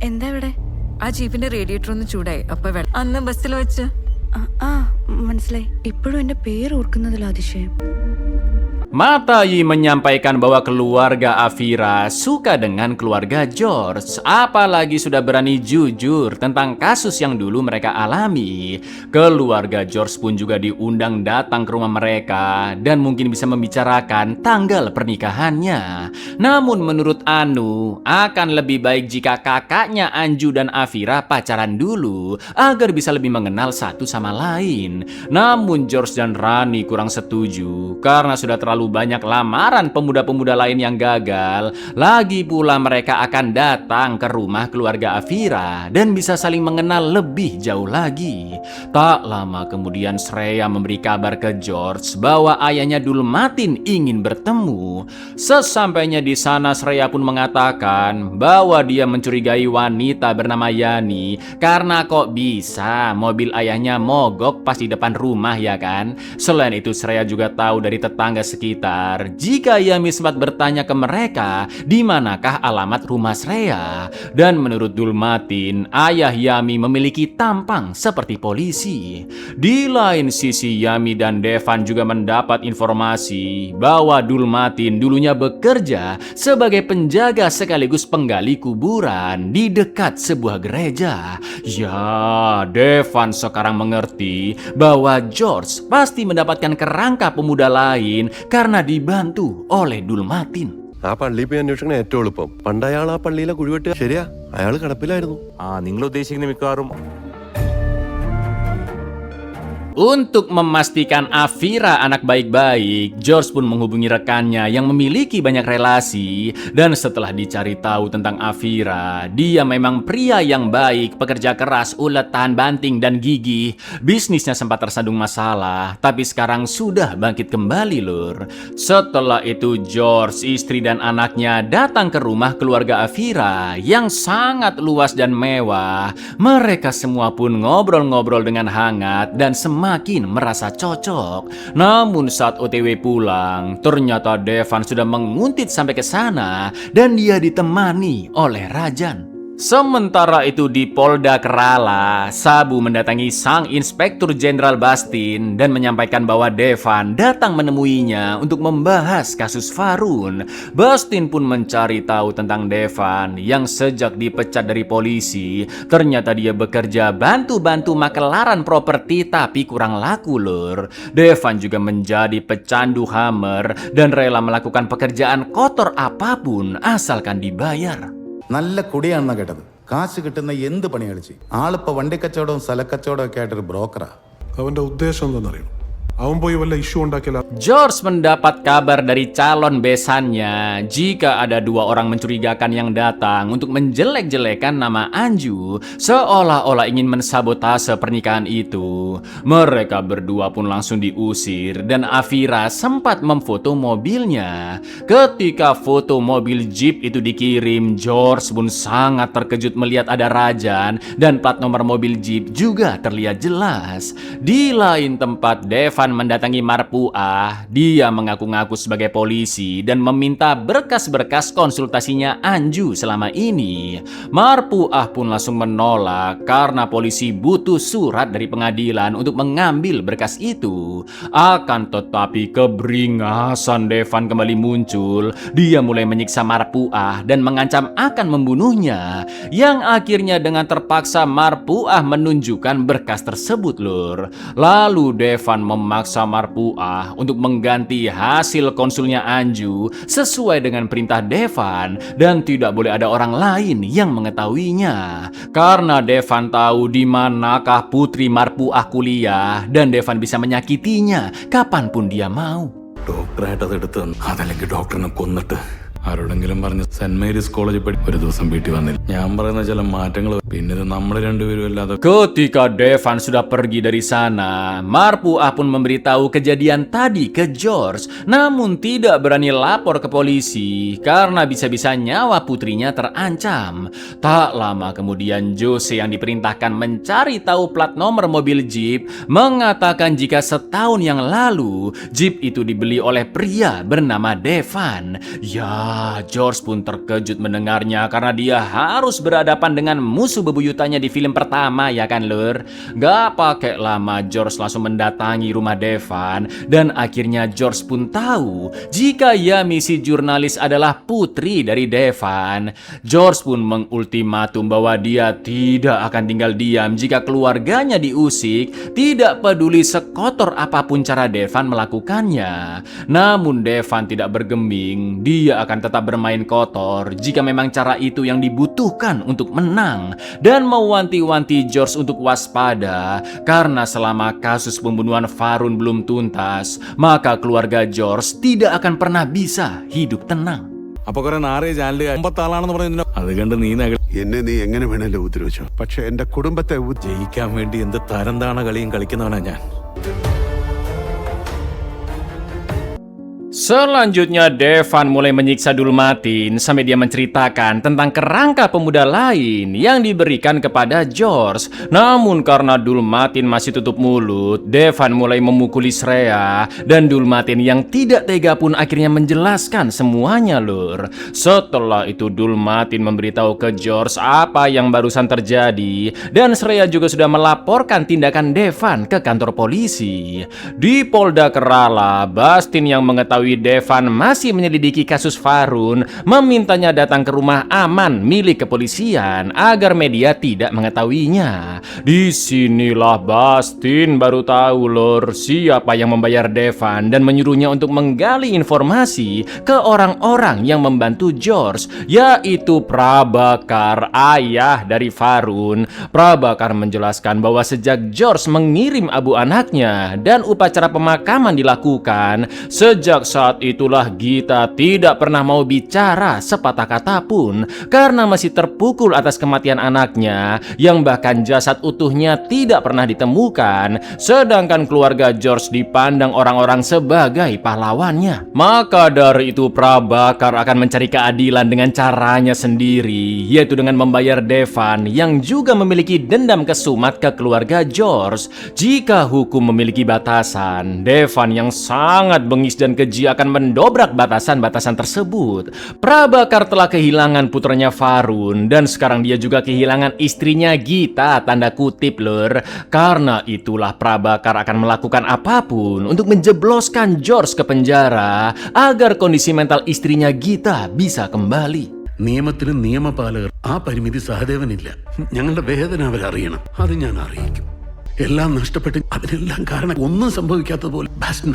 എന്താ ഇവിടെ? ആ ജീപ്പിന്റെ റേഡിയേറ്റർ ഒന്ന് ചൂടായി. അപ്പൊ അന്ന് ബസ്സിൽ വെച്ച് മനസ്സിലായി. ഇപ്പോഴും എന്റെ പേര് ഓർക്കുന്നതിൽ അതിശയം. Matai menyampaikan bahwa keluarga Afira suka dengan keluarga George, apalagi sudah berani jujur tentang kasus yang dulu mereka alami. Keluarga George pun juga diundang datang ke rumah mereka dan mungkin bisa membicarakan tanggal pernikahannya. Namun menurut Anu, akan lebih baik jika kakaknya Anju dan Afira pacaran dulu agar bisa lebih mengenal satu sama lain. Namun George dan Rani kurang setuju karena sudah terlalu banyak lamaran pemuda-pemuda lain yang gagal. Lagi pula mereka akan datang ke rumah keluarga Afira dan bisa saling mengenal lebih jauh lagi. Tak lama kemudian Shreya memberi kabar ke George bahwa ayahnya Dulmatin ingin bertemu. Sesampainya di sana Shreya pun mengatakan bahwa dia mencurigai wanita bernama Yani karena kok bisa mobil ayahnya mogok pas di depan rumah, ya kan? Selain itu Shreya juga tahu dari tetangga sekitar sekitar jika Yami sempat bertanya ke mereka di manakah alamat rumah Shreya. Dan menurut Dulmatin, ayah Yami memiliki tampang seperti polisi. Di lain sisi, Yami dan Devan juga mendapat informasi bahwa Dulmatin dulunya bekerja sebagai penjaga sekaligus penggali kuburan di dekat sebuah gereja. Ya, Devan sekarang mengerti bahwa George pasti mendapatkan kerangka pemuda lain karena dibantu oleh Dulmatin. ആ പള്ളി പോയി അന്വേഷിക്കണ ഏറ്റവും എളുപ്പം. പണ്ട് അയാൾ ആ പള്ളിയിലെ കുഴിവെട്ട് ശരിയാ, അയാൾ കിടപ്പിലായിരുന്നു. നിങ്ങൾ ഉദ്ദേശിക്കുന്ന മിക്കവാറും Untuk memastikan Afira anak baik-baik, George pun menghubungi rekannya yang memiliki banyak relasi. Dan setelah dicari tahu tentang Afira, dia memang pria yang baik, pekerja keras, ulet, tahan banting, dan gigih. Bisnisnya sempat tersandung masalah, tapi sekarang sudah bangkit kembali, lur. Setelah itu George, istri dan anaknya datang ke rumah keluarga Afira yang sangat luas dan mewah. Mereka semua pun ngobrol-ngobrol dengan hangat dan semakin merasa cocok. Namun saat OTW pulang, ternyata Devan sudah menguntit sampai ke sana dan dia ditemani oleh Rajan. Sementara itu di Polda Kerala, Sabu mendatangi sang Inspektur Jenderal Bastin dan menyampaikan bahwa Devan datang menemuinya untuk membahas kasus Farun. Bastin pun mencari tahu tentang Devan yang sejak dipecat dari polisi, ternyata dia bekerja bantu-bantu makelaran properti tapi kurang laku, lur. Devan juga menjadi pecandu hammer dan rela melakukan pekerjaan kotor apapun asalkan dibayar. നല്ല കുടിയാണെന്നാ കേട്ടത്. കാശ് കിട്ടുന്ന എന്ത് പണി കളിച്ച് ആളിപ്പോ വണ്ടിക്കച്ചവടവും സ്ഥലക്കച്ചവടവും ഒക്കെ ആയിട്ടൊരു ബ്രോക്കറാ. അവന്റെ ഉദ്ദേശം എന്താണെന്നറിയണം. അവൻ പോയി വല്ല ഇഷ്യൂ ഉണ്ടാക്കിയാൽ George mendapat kabar dari calon besannya jika ada dua orang mencurigakan yang datang untuk menjelek-jelekan nama Anju, seolah-olah ingin mensabotase pernikahan itu. Mereka berdua pun langsung diusir dan Afira sempat memfoto mobilnya. Ketika foto mobil Jeep itu dikirim, George pun sangat terkejut melihat ada Rajan dan plat nomor mobil Jeep juga terlihat jelas. Di lain tempat, Devan mendatangi Marpuah. Dia mengaku-ngaku sebagai polisi dan meminta berkas-berkas konsultasinya Anju selama ini. Marpuah pun langsung menolak karena polisi butuh surat dari pengadilan untuk mengambil berkas itu. Akan tetapi keberingasan Devan kembali muncul. Dia mulai menyiksa Marpuah dan mengancam akan membunuhnya. Yang akhirnya dengan terpaksa Marpuah menunjukkan berkas tersebut, lur. Lalu Devan memaksa Marpuah untuk mengganti hasil konsulnya Anju sesuai dengan perintah Devan dan tidak boleh ada orang lain yang mengetahuinya. Karena Devan tahu di manakah putri Marpuah kuliah dan Devan bisa menyakitinya kapanpun dia mau. ഡോക്ടറായിട്ട് അത് എടുത്തു തന്നു. അതല്ലെങ്കിൽ ഡോക്ടറിനെ കൊന്നിട്ട് ആരോടെങ്കിലും പറഞ്ഞ് saint Mary's കോളേജിൽ പഠി ഒരു ദിവസം വീട്ടിൽ വന്നില്ല. ഞാൻ പറയുന്ന ചില മാറ്റങ്ങൾ പിന്നെ ഇത് നമ്മൾ രണ്ടുപേരും അല്ലാതെ. Ketika Devan sudah pergi dari sana, Marpuah pun memberitahu kejadian tadi ke George, namun tidak berani lapor ke polisi karena bisa-bisa nyawa putrinya terancam. Tak lama kemudian Jose yang diperintahkan mencari tahu plat nomor mobil Jeep mengatakan jika setahun yang lalu Jeep itu dibeli oleh pria bernama Devan. Ya, George pun terkejut mendengarnya karena dia harus berhadapan dengan musuh bebuyutannya di film pertama, ya kan, lur? Gak pakai lama George langsung mendatangi rumah Devan dan akhirnya George pun tahu jika Yami si jurnalis adalah putri dari Devan. George pun mengultimatum bahwa dia tidak akan tinggal diam jika keluarganya diusik, tidak peduli sekotor apapun cara Devan melakukannya. Namun Devan tidak bergeming, dia akan tetap bermain kotor jika memang cara itu yang dibutuhkan untuk menang dan mewanti-wanti George untuk waspada karena selama kasus pembunuhan Farun belum tuntas, maka keluarga George tidak akan pernah bisa hidup tenang. അപ്പൊ കുറെ നാറിയ ചാനലുകാർ 50 ആളാണെന്ന് പറയുന്നത് അത് കണ്ട് നീ എന്നെ നീ എങ്ങനെ വേണേലും ഉപദ്രവിച്ചോ, പക്ഷെ എന്റെ കുടുംബത്തെ ജയിക്കാൻ വേണ്ടി എന്ത് തരംതാണ കളിയും കളിക്കുന്നവനാ ഞാൻ. Selanjutnya Devan mulai menyiksa Dulmatin sampai dia menceritakan tentang kerangka pemuda lain yang diberikan kepada George. Namun karena Dulmatin masih tutup mulut, Devan mulai memukuli Shreya dan Dulmatin yang tidak tega pun akhirnya menjelaskan semuanya lur. Setelah itu Dulmatin memberitahu ke George apa yang barusan terjadi dan Shreya juga sudah melaporkan tindakan Devan ke kantor polisi. Di Polda Kerala, Bastin yang mengetahui Devan masih menyelidiki kasus Farun memintanya datang ke rumah aman milik kepolisian agar media tidak mengetahuinya. Disinilah Bastin baru tahu lor siapa yang membayar Devan dan menyuruhnya untuk menggali informasi ke orang-orang yang membantu George, yaitu Prabakar, ayah dari Farun. Prabakar menjelaskan bahwa sejak George mengirim abu anaknya dan upacara pemakaman dilakukan, sejak saat itulah Gita tidak pernah mau bicara sepatah kata pun karena masih terpukul atas kematian anaknya yang bahkan jasad utuhnya tidak pernah ditemukan, sedangkan keluarga George dipandang orang-orang sebagai pahlawannya. Maka dari itu Prabakar akan mencari keadilan dengan caranya sendiri, yaitu dengan membayar Devan yang juga memiliki dendam kesumat ke keluarga George. Jika hukum memiliki batasan, Devan yang sangat bengis dan keji akan mendobrak batasan-batasan tersebut. Prabakar telah kehilangan putranya Farun dan sekarang dia juga kehilangan istrinya Gita, tanda kutip lur. Karena itulah Prabakar akan melakukan apapun untuk menjebloskan George ke penjara agar kondisi mental istrinya Gita bisa kembali. നിയമത്തിലും നിയമപാലകർ ആ പരിമിതി സഹദേവനില്ല. ഞങ്ങളുടെ വേദന അവരറിയണം, അത് ഞാൻ അറിയിക്കും. എല്ലാം നഷ്ടപ്പെട്ട് അതിനെല്ലാം കാരണം ഒന്നും സംഭവിക്കാത്തതുപോലെ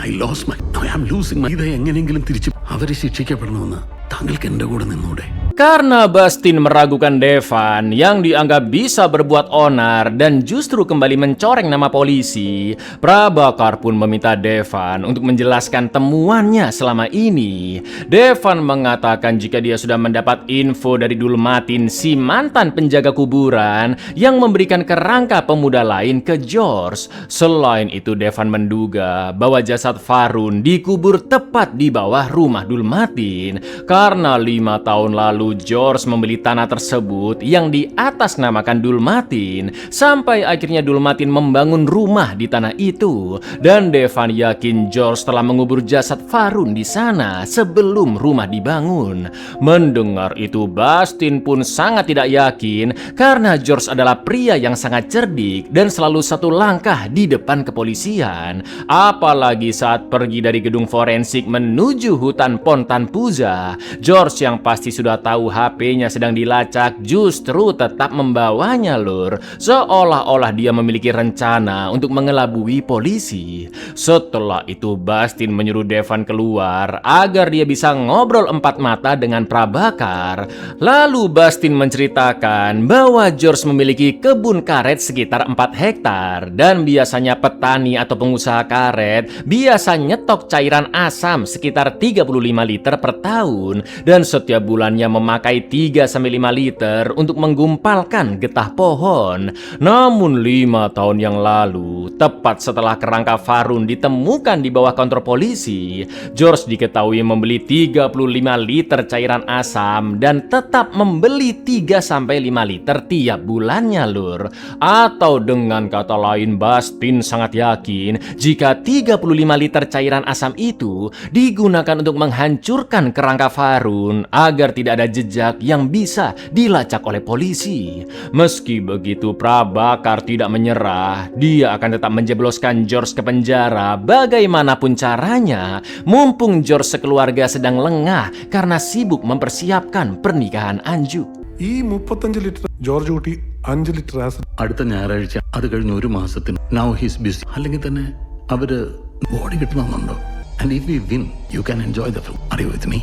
I lose my I am losing my ഇത് എങ്ങനെയെങ്കിലും തിരിച്ച് അവര് ശിക്ഷിക്കപ്പെടണമെന്ന് താങ്കൾക്ക് എന്റെ കൂടെ നിന്നൂടെ? Karena Bastin meragukan Devan yang dianggap bisa berbuat onar dan justru kembali mencoreng nama polisi, Prabakar pun meminta Devan untuk menjelaskan temuannya selama ini. Devan mengatakan jika dia sudah mendapat info dari Dulmatin, si mantan penjaga kuburan yang memberikan kerangka pemuda lain ke George. Selain itu Devan menduga bahwa jasad Farun dikubur tepat di bawah rumah Dulmatin karena 5 tahun lalu George membeli tanah tersebut yang di atas namakan Dulmatin sampai akhirnya Dulmatin membangun rumah di tanah itu, dan Devan yakin George telah mengubur jasad Farun di sana sebelum rumah dibangun. Mendengar itu Bastin pun sangat tidak yakin karena George adalah pria yang sangat cerdik dan selalu satu langkah di depan kepolisian, apalagi saat pergi dari gedung forensik menuju hutan Pontan Puza. George yang pasti sudah tahu HP-nya sedang dilacak justru tetap membawanya lur, seolah-olah dia memiliki rencana untuk mengelabui polisi. Setelah itu Bastin menyuruh Devan keluar agar dia bisa ngobrol 4 mata dengan Prabakar. Lalu Bastin menceritakan bahwa George memiliki kebun karet sekitar 4 hektar dan biasanya petani atau pengusaha karet biasa nyetok cairan asam sekitar 35 liter per tahun dan setiap bulannya memakai 3-5 liter untuk menggumpalkan getah pohon. Namun 5 tahun yang lalu, tepat setelah kerangka Farun ditemukan di bawah kantor polisi, George diketahui membeli 35 liter cairan asam dan tetap membeli 3-5 liter tiap bulannya lur. Atau dengan kata lain, Bastin sangat yakin jika 35 liter cairan asam itu digunakan untuk menghancurkan kerangka Farun agar tidak ada jejak yang bisa dilacak oleh polisi. Meski begitu Prabakar tidak menyerah. Dia akan tetap menjebloskan George ke penjara bagaimanapun caranya, mumpung George sekeluarga sedang lengah karena sibuk mempersiapkan pernikahan Anju. ഈ 35 litre George കുട്ടി 5 litre acid അടുത്ത ഞായറാഴ്ച അത് കഴിഞ്ഞ് 1 മാസത്തിന് now he's BC. അല്ലെങ്കിൽ തന്നെ അവര് ബോഡി കിട്ടണമെന്നുണ്ടോ? And if we win you can enjoy the film. Are you with me?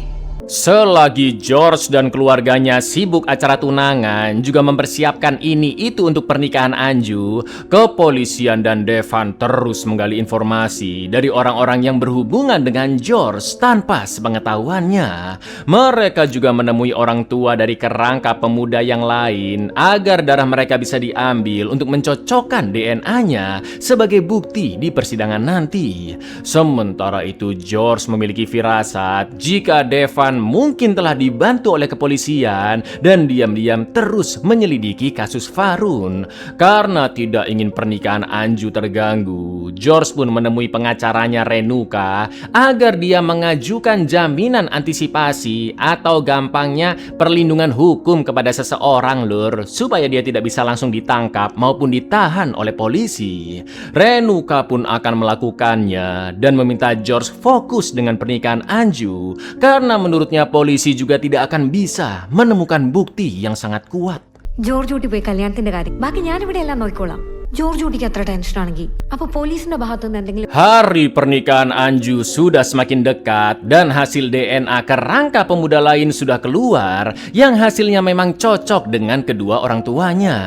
Selagi George dan keluarganya sibuk acara tunangan, juga mempersiapkan ini itu untuk pernikahan Anju, kepolisian dan Devan terus menggali informasi dari orang-orang yang berhubungan dengan George tanpa sepengetahuannya. Mereka juga menemui orang tua dari kerangka pemuda yang lain agar darah mereka bisa diambil untuk mencocokkan DNA-nya sebagai bukti di persidangan nanti. Sementara itu George memiliki firasat jika Devan mungkin telah dibantu oleh kepolisian dan diam-diam terus menyelidiki kasus Farun. Karena tidak ingin pernikahan Anju terganggu, George pun menemui pengacaranya Renuka agar dia mengajukan jaminan antisipasi atau gampangnya perlindungan hukum kepada seseorang lur, supaya dia tidak bisa langsung ditangkap maupun ditahan oleh polisi. Renuka pun akan melakukannya dan meminta George fokus dengan pernikahan Anju karena menurutnya polisi juga tidak akan bisa menemukan bukti yang sangat kuat. George കുട്ടി പോയി കല്യാണത്തിന്റെ കാര്യം ബാക്കി ഞാനിവിടെ എല്ലാം നോക്കിക്കോളാം. ജോർജ് കുട്ടിക്ക് അത്ര ടെൻഷൻ ആണെങ്കിൽ അപ്പൊ പോലീസിന്റെ ഭാഗത്തുനിന്ന് എന്തെങ്കിലും. Hari pernikahan Anju sudah semakin dekat dan hasil DNA kerangka pemuda lain sudah keluar yang hasilnya memang cocok dengan kedua orang tuanya.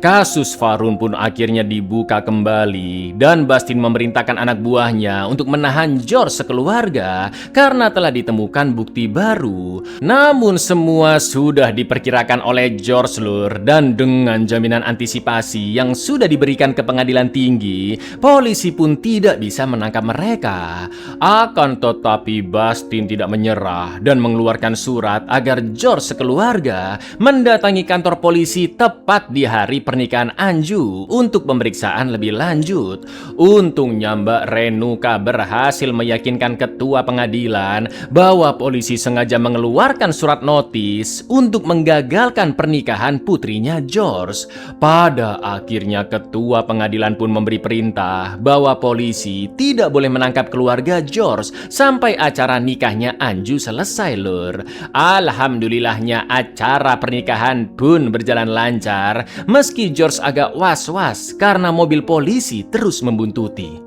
Kasus Farun pun akhirnya dibuka kembali dan Bastin memerintahkan anak buahnya untuk menahan George sekeluarga karena telah ditemukan bukti baru. Namun semua sudah diperkirakan oleh George lur, dan dengan jaminan antisipasi yang sudah diberikan ke pengadilan tinggi, polisi pun tidak bisa menangkap mereka. Akan tetapi Bastin tidak menyerah dan mengeluarkan surat agar George sekeluarga mendatangi kantor polisi tepat di hari pernikahan Anju untuk pemeriksaan lebih lanjut. Untungnya Mbak Renuka berhasil meyakinkan ketua pengadilan bahwa polisi sengaja mengeluarkan surat notis untuk menggagalkan pernikahan putrinya George. Pada akhirnya ketua pengadilan pun memberi perintah bahwa polisi tidak boleh menangkap keluarga George sampai acara nikahnya Anju selesai lur. Alhamdulillahnya acara pernikahan pun berjalan lancar meski George agak was-was karena mobil polisi terus membuntuti.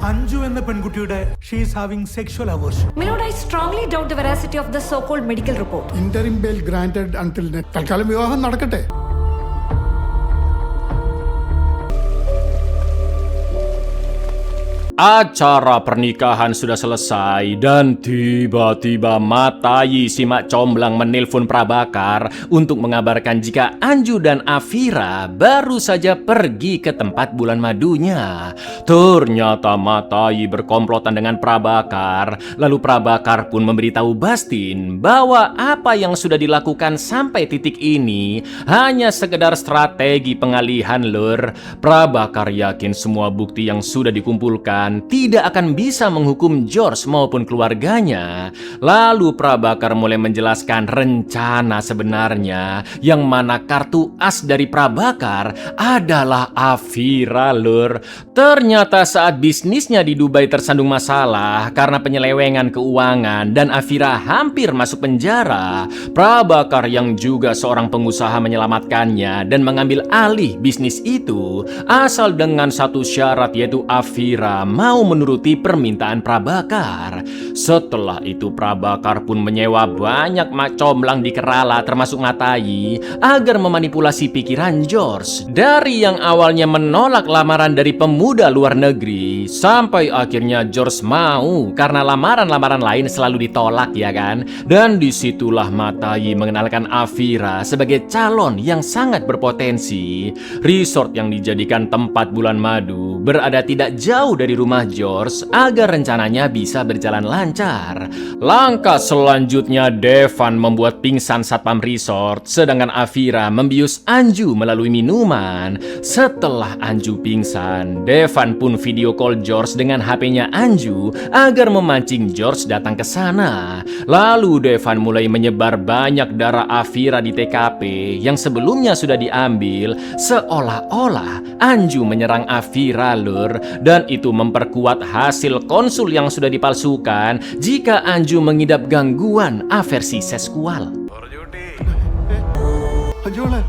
Anju എന്ന പെൺകുട്ടിയുടെ she is having sexual aversion. Milord, I strongly doubt the veracity of the so-called medical report. Interim bail granted until തൽക്കാലം വിവാഹം നടക്കട്ടെ. Acara pernikahan sudah selesai dan tiba-tiba Matai si mak comblang menelpon Prabakar untuk mengabarkan jika Anju dan Afira baru saja pergi ke tempat bulan madunya. Ternyata Matai berkomplotan dengan Prabakar. Lalu Prabakar pun memberitahu Bastin bahwa apa yang sudah dilakukan sampai titik ini hanya sekedar strategi pengalihan lur. Prabakar yakin semua bukti yang sudah dikumpulkan tidak akan bisa menghukum George maupun keluarganya. Lalu Prabakar mulai menjelaskan rencana sebenarnya, yang mana kartu as dari Prabakar adalah Afira lur. Ternyata saat bisnisnya di Dubai tersandung masalah karena penyelewengan keuangan dan Afira hampir masuk penjara, Prabakar yang juga seorang pengusaha menyelamatkannya dan mengambil alih bisnis itu asal dengan satu syarat, yaitu Afira mau menuruti permintaan Prabakar. Setelah itu Prabakar pun menyewa banyak mak comblang di Kerala termasuk Matai agar memanipulasi pikiran George. Dari yang awalnya menolak lamaran dari pemuda luar negeri sampai akhirnya George mau karena lamaran-lamaran lain selalu ditolak ya kan. Dan disitulah Matai mengenalkan Afira sebagai calon yang sangat berpotensi. Resort yang dijadikan tempat bulan madu berada tidak jauh dari rumah George agar rencananya bisa berjalan lancar. Langkah selanjutnya Devan membuat pingsan satpam resort, sedangkan Afira membius Anju melalui minuman. Setelah Anju pingsan, Devan pun video call George dengan HP-nya Anju agar memancing George datang ke sana. Lalu Devan mulai menyebar banyak darah Afira di TKP yang sebelumnya sudah diambil, seolah-olah Anju menyerang Afira lur, dan itu memperkuat hasil konsul yang sudah dipalsukan jika Anju mengidap gangguan aversi seksual. അഞ്ജുളെ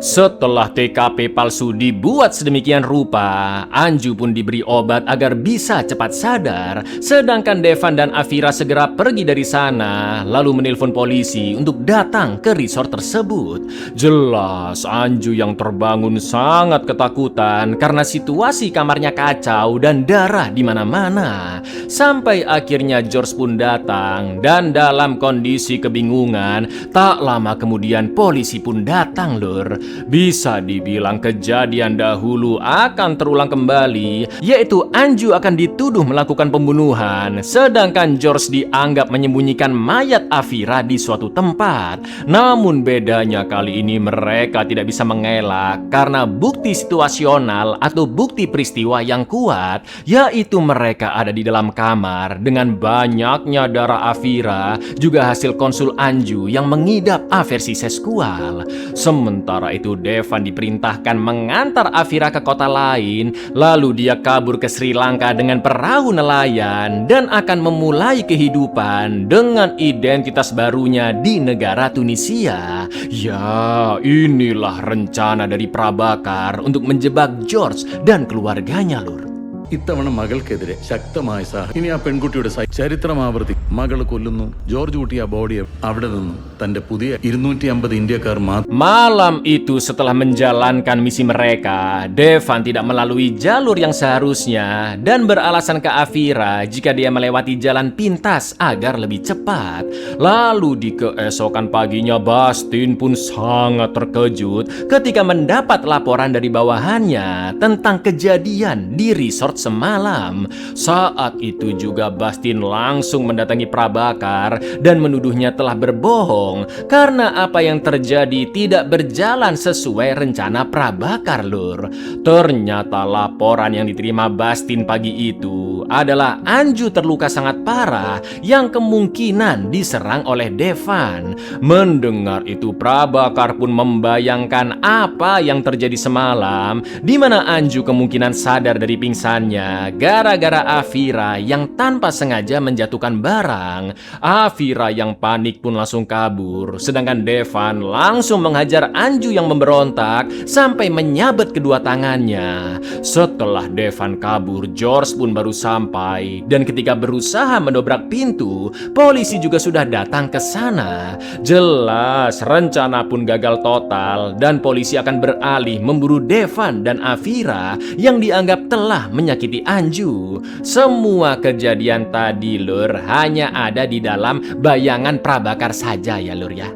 Setelah TKP palsu dibuat sedemikian rupa, Anju pun diberi obat agar bisa cepat sadar, sedangkan Devan dan Afira segera pergi dari sana, lalu menelpon polisi untuk datang ke resort tersebut. Jelas Anju yang terbangun sangat ketakutan karena situasi kamarnya kacau dan darah di mana-mana. Sampai akhirnya George pun datang dan dalam kondisi kebingungan, tak lama kemudian polisi pun datang, lur. Bisa dibilang kejadian dahulu akan terulang kembali, yaitu Anju akan dituduh melakukan pembunuhan, sedangkan George dianggap menyembunyikan mayat Afira di suatu tempat. Namun bedanya kali ini mereka tidak bisa mengelak karena bukti situasional atau bukti peristiwa yang kuat, yaitu mereka ada di dalam kamar dengan banyaknya darah Afira, juga hasil konsul Anju yang mengidap aversi seksual. Sementara itu Devan diperintahkan mengantar Afira ke kota lain, lalu dia kabur ke Sri Lanka dengan perahu nelayan dan akan memulai kehidupan dengan identitas barunya di negara Tunisia. Ya, inilah rencana dari Prabakar untuk menjebak George dan keluarganya, lur. ഇത്തവണ മകൾക്കെതിരെ ശക്തമായ ഇനി ആ പെൺകുട്ടിയുടെ ചരിത്രം ആവർത്തി മകൾ കൊല്ലുന്നു. ജോർജ് കുട്ടി ആ ബോഡിയെ അവിടെ നിന്നും തന്റെ പുതിയ 250 ഇന്ത്യക്കാർ Malam itu setelah menjalankan misi mereka, Devan tidak melalui jalur yang seharusnya dan beralasan ke Afira jika dia melewati jalan pintas agar lebih cepat. Lalu di keesokan paginya Bastin pun sangat terkejut ketika mendapat laporan dari bawahannya tentang kejadian di resort semalam. Saat itu juga Bastin langsung mendatangi Prabakar dan menuduhnya telah berbohong karena apa yang terjadi tidak berjalan sesuai rencana Prabakar, lur. Ternyata laporan yang diterima Bastin pagi itu adalah Anju terluka sangat parah yang kemungkinan diserang oleh Devan. Mendengar itu Prabakar pun membayangkan apa yang terjadi semalam, di mana Anju kemungkinan sadar dari pingsan gara-gara Afira yang tanpa sengaja menjatuhkan barang. Afira yang panik pun langsung kabur, sedangkan Devan langsung menghajar Anju yang memberontak sampai menyabet kedua tangannya. Setelah Devan kabur, George pun baru sampai, dan ketika berusaha mendobrak pintu, polisi juga sudah datang ke sana. Jelas rencana pun gagal total dan polisi akan beralih memburu Devan dan Afira yang dianggap telah menyakiti Anju. Semua kejadian tadi, lur, hanya ada di dalam bayangan Prabakar saja ya, lur ya.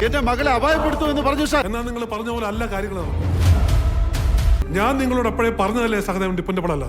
എന്റെ മകളെ അപായപ്പെടുത്തു എന്ന് പറഞ്ഞു സാർ. എന്നാ നിങ്ങൾ പറഞ്ഞ പോലെ അല്ല കാര്യങ്ങൾ. ഞാൻ നിങ്ങളോട് എപ്പോഴേ പറഞ്ഞതല്ലേ സഹദേവൻ ഡിപ്പെൻഡബിൾ അല്ല.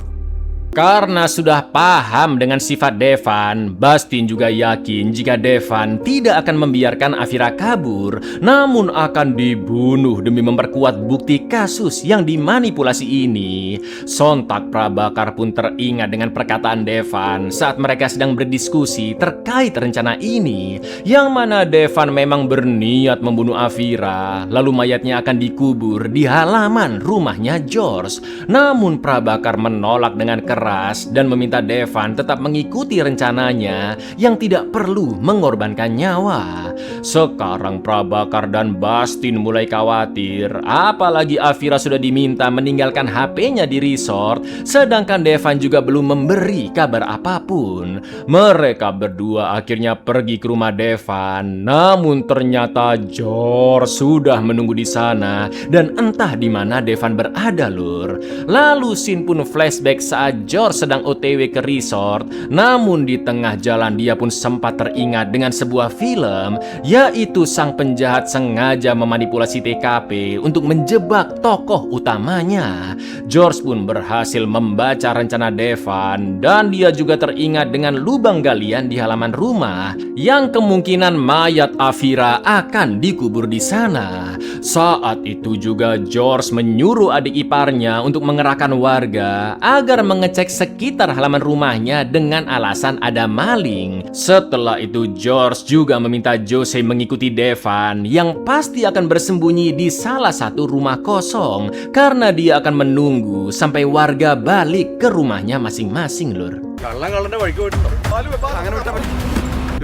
Karena sudah paham dengan sifat Devan, Bastin juga yakin jika Devan tidak akan membiarkan Afira kabur, namun akan dibunuh demi memperkuat bukti kasus yang dimanipulasi ini. Sontak Prabakar pun teringat dengan perkataan Devan saat mereka sedang berdiskusi terkait rencana ini, yang mana Devan memang berniat membunuh Afira, lalu mayatnya akan dikubur di halaman rumahnya George. Namun Prabakar menolak dengan keras dan meminta Devan tetap mengikuti rencananya yang tidak perlu mengorbankan nyawa. Sekarang Prabakar dan Bastin mulai khawatir, apalagi Afira sudah diminta meninggalkan HP-nya di resort, sedangkan Devan juga belum memberi kabar apapun. Mereka berdua akhirnya pergi ke rumah Devan, namun ternyata George sudah menunggu di sana dan entah di mana Devan berada, lur. Lalu scene pun flashback saat George sedang OTW ke resort, namun di tengah jalan dia pun sempat teringat dengan sebuah film, yaitu sang penjahat sengaja memanipulasi TKP untuk menjebak tokoh utamanya. George pun berhasil membaca rencana Devan dan dia juga teringat dengan lubang galian di halaman rumah yang kemungkinan mayat Afira akan dikubur di sana. Saat itu juga George menyuruh adik iparnya untuk mengerahkan warga agar mengecek sekitar halaman rumahnya dengan alasan ada maling. Setelah itu George juga meminta Jose mengikuti Devan yang pasti akan bersembunyi di salah satu rumah kosong karena dia akan menunggu sampai warga balik ke rumahnya masing-masing, lur.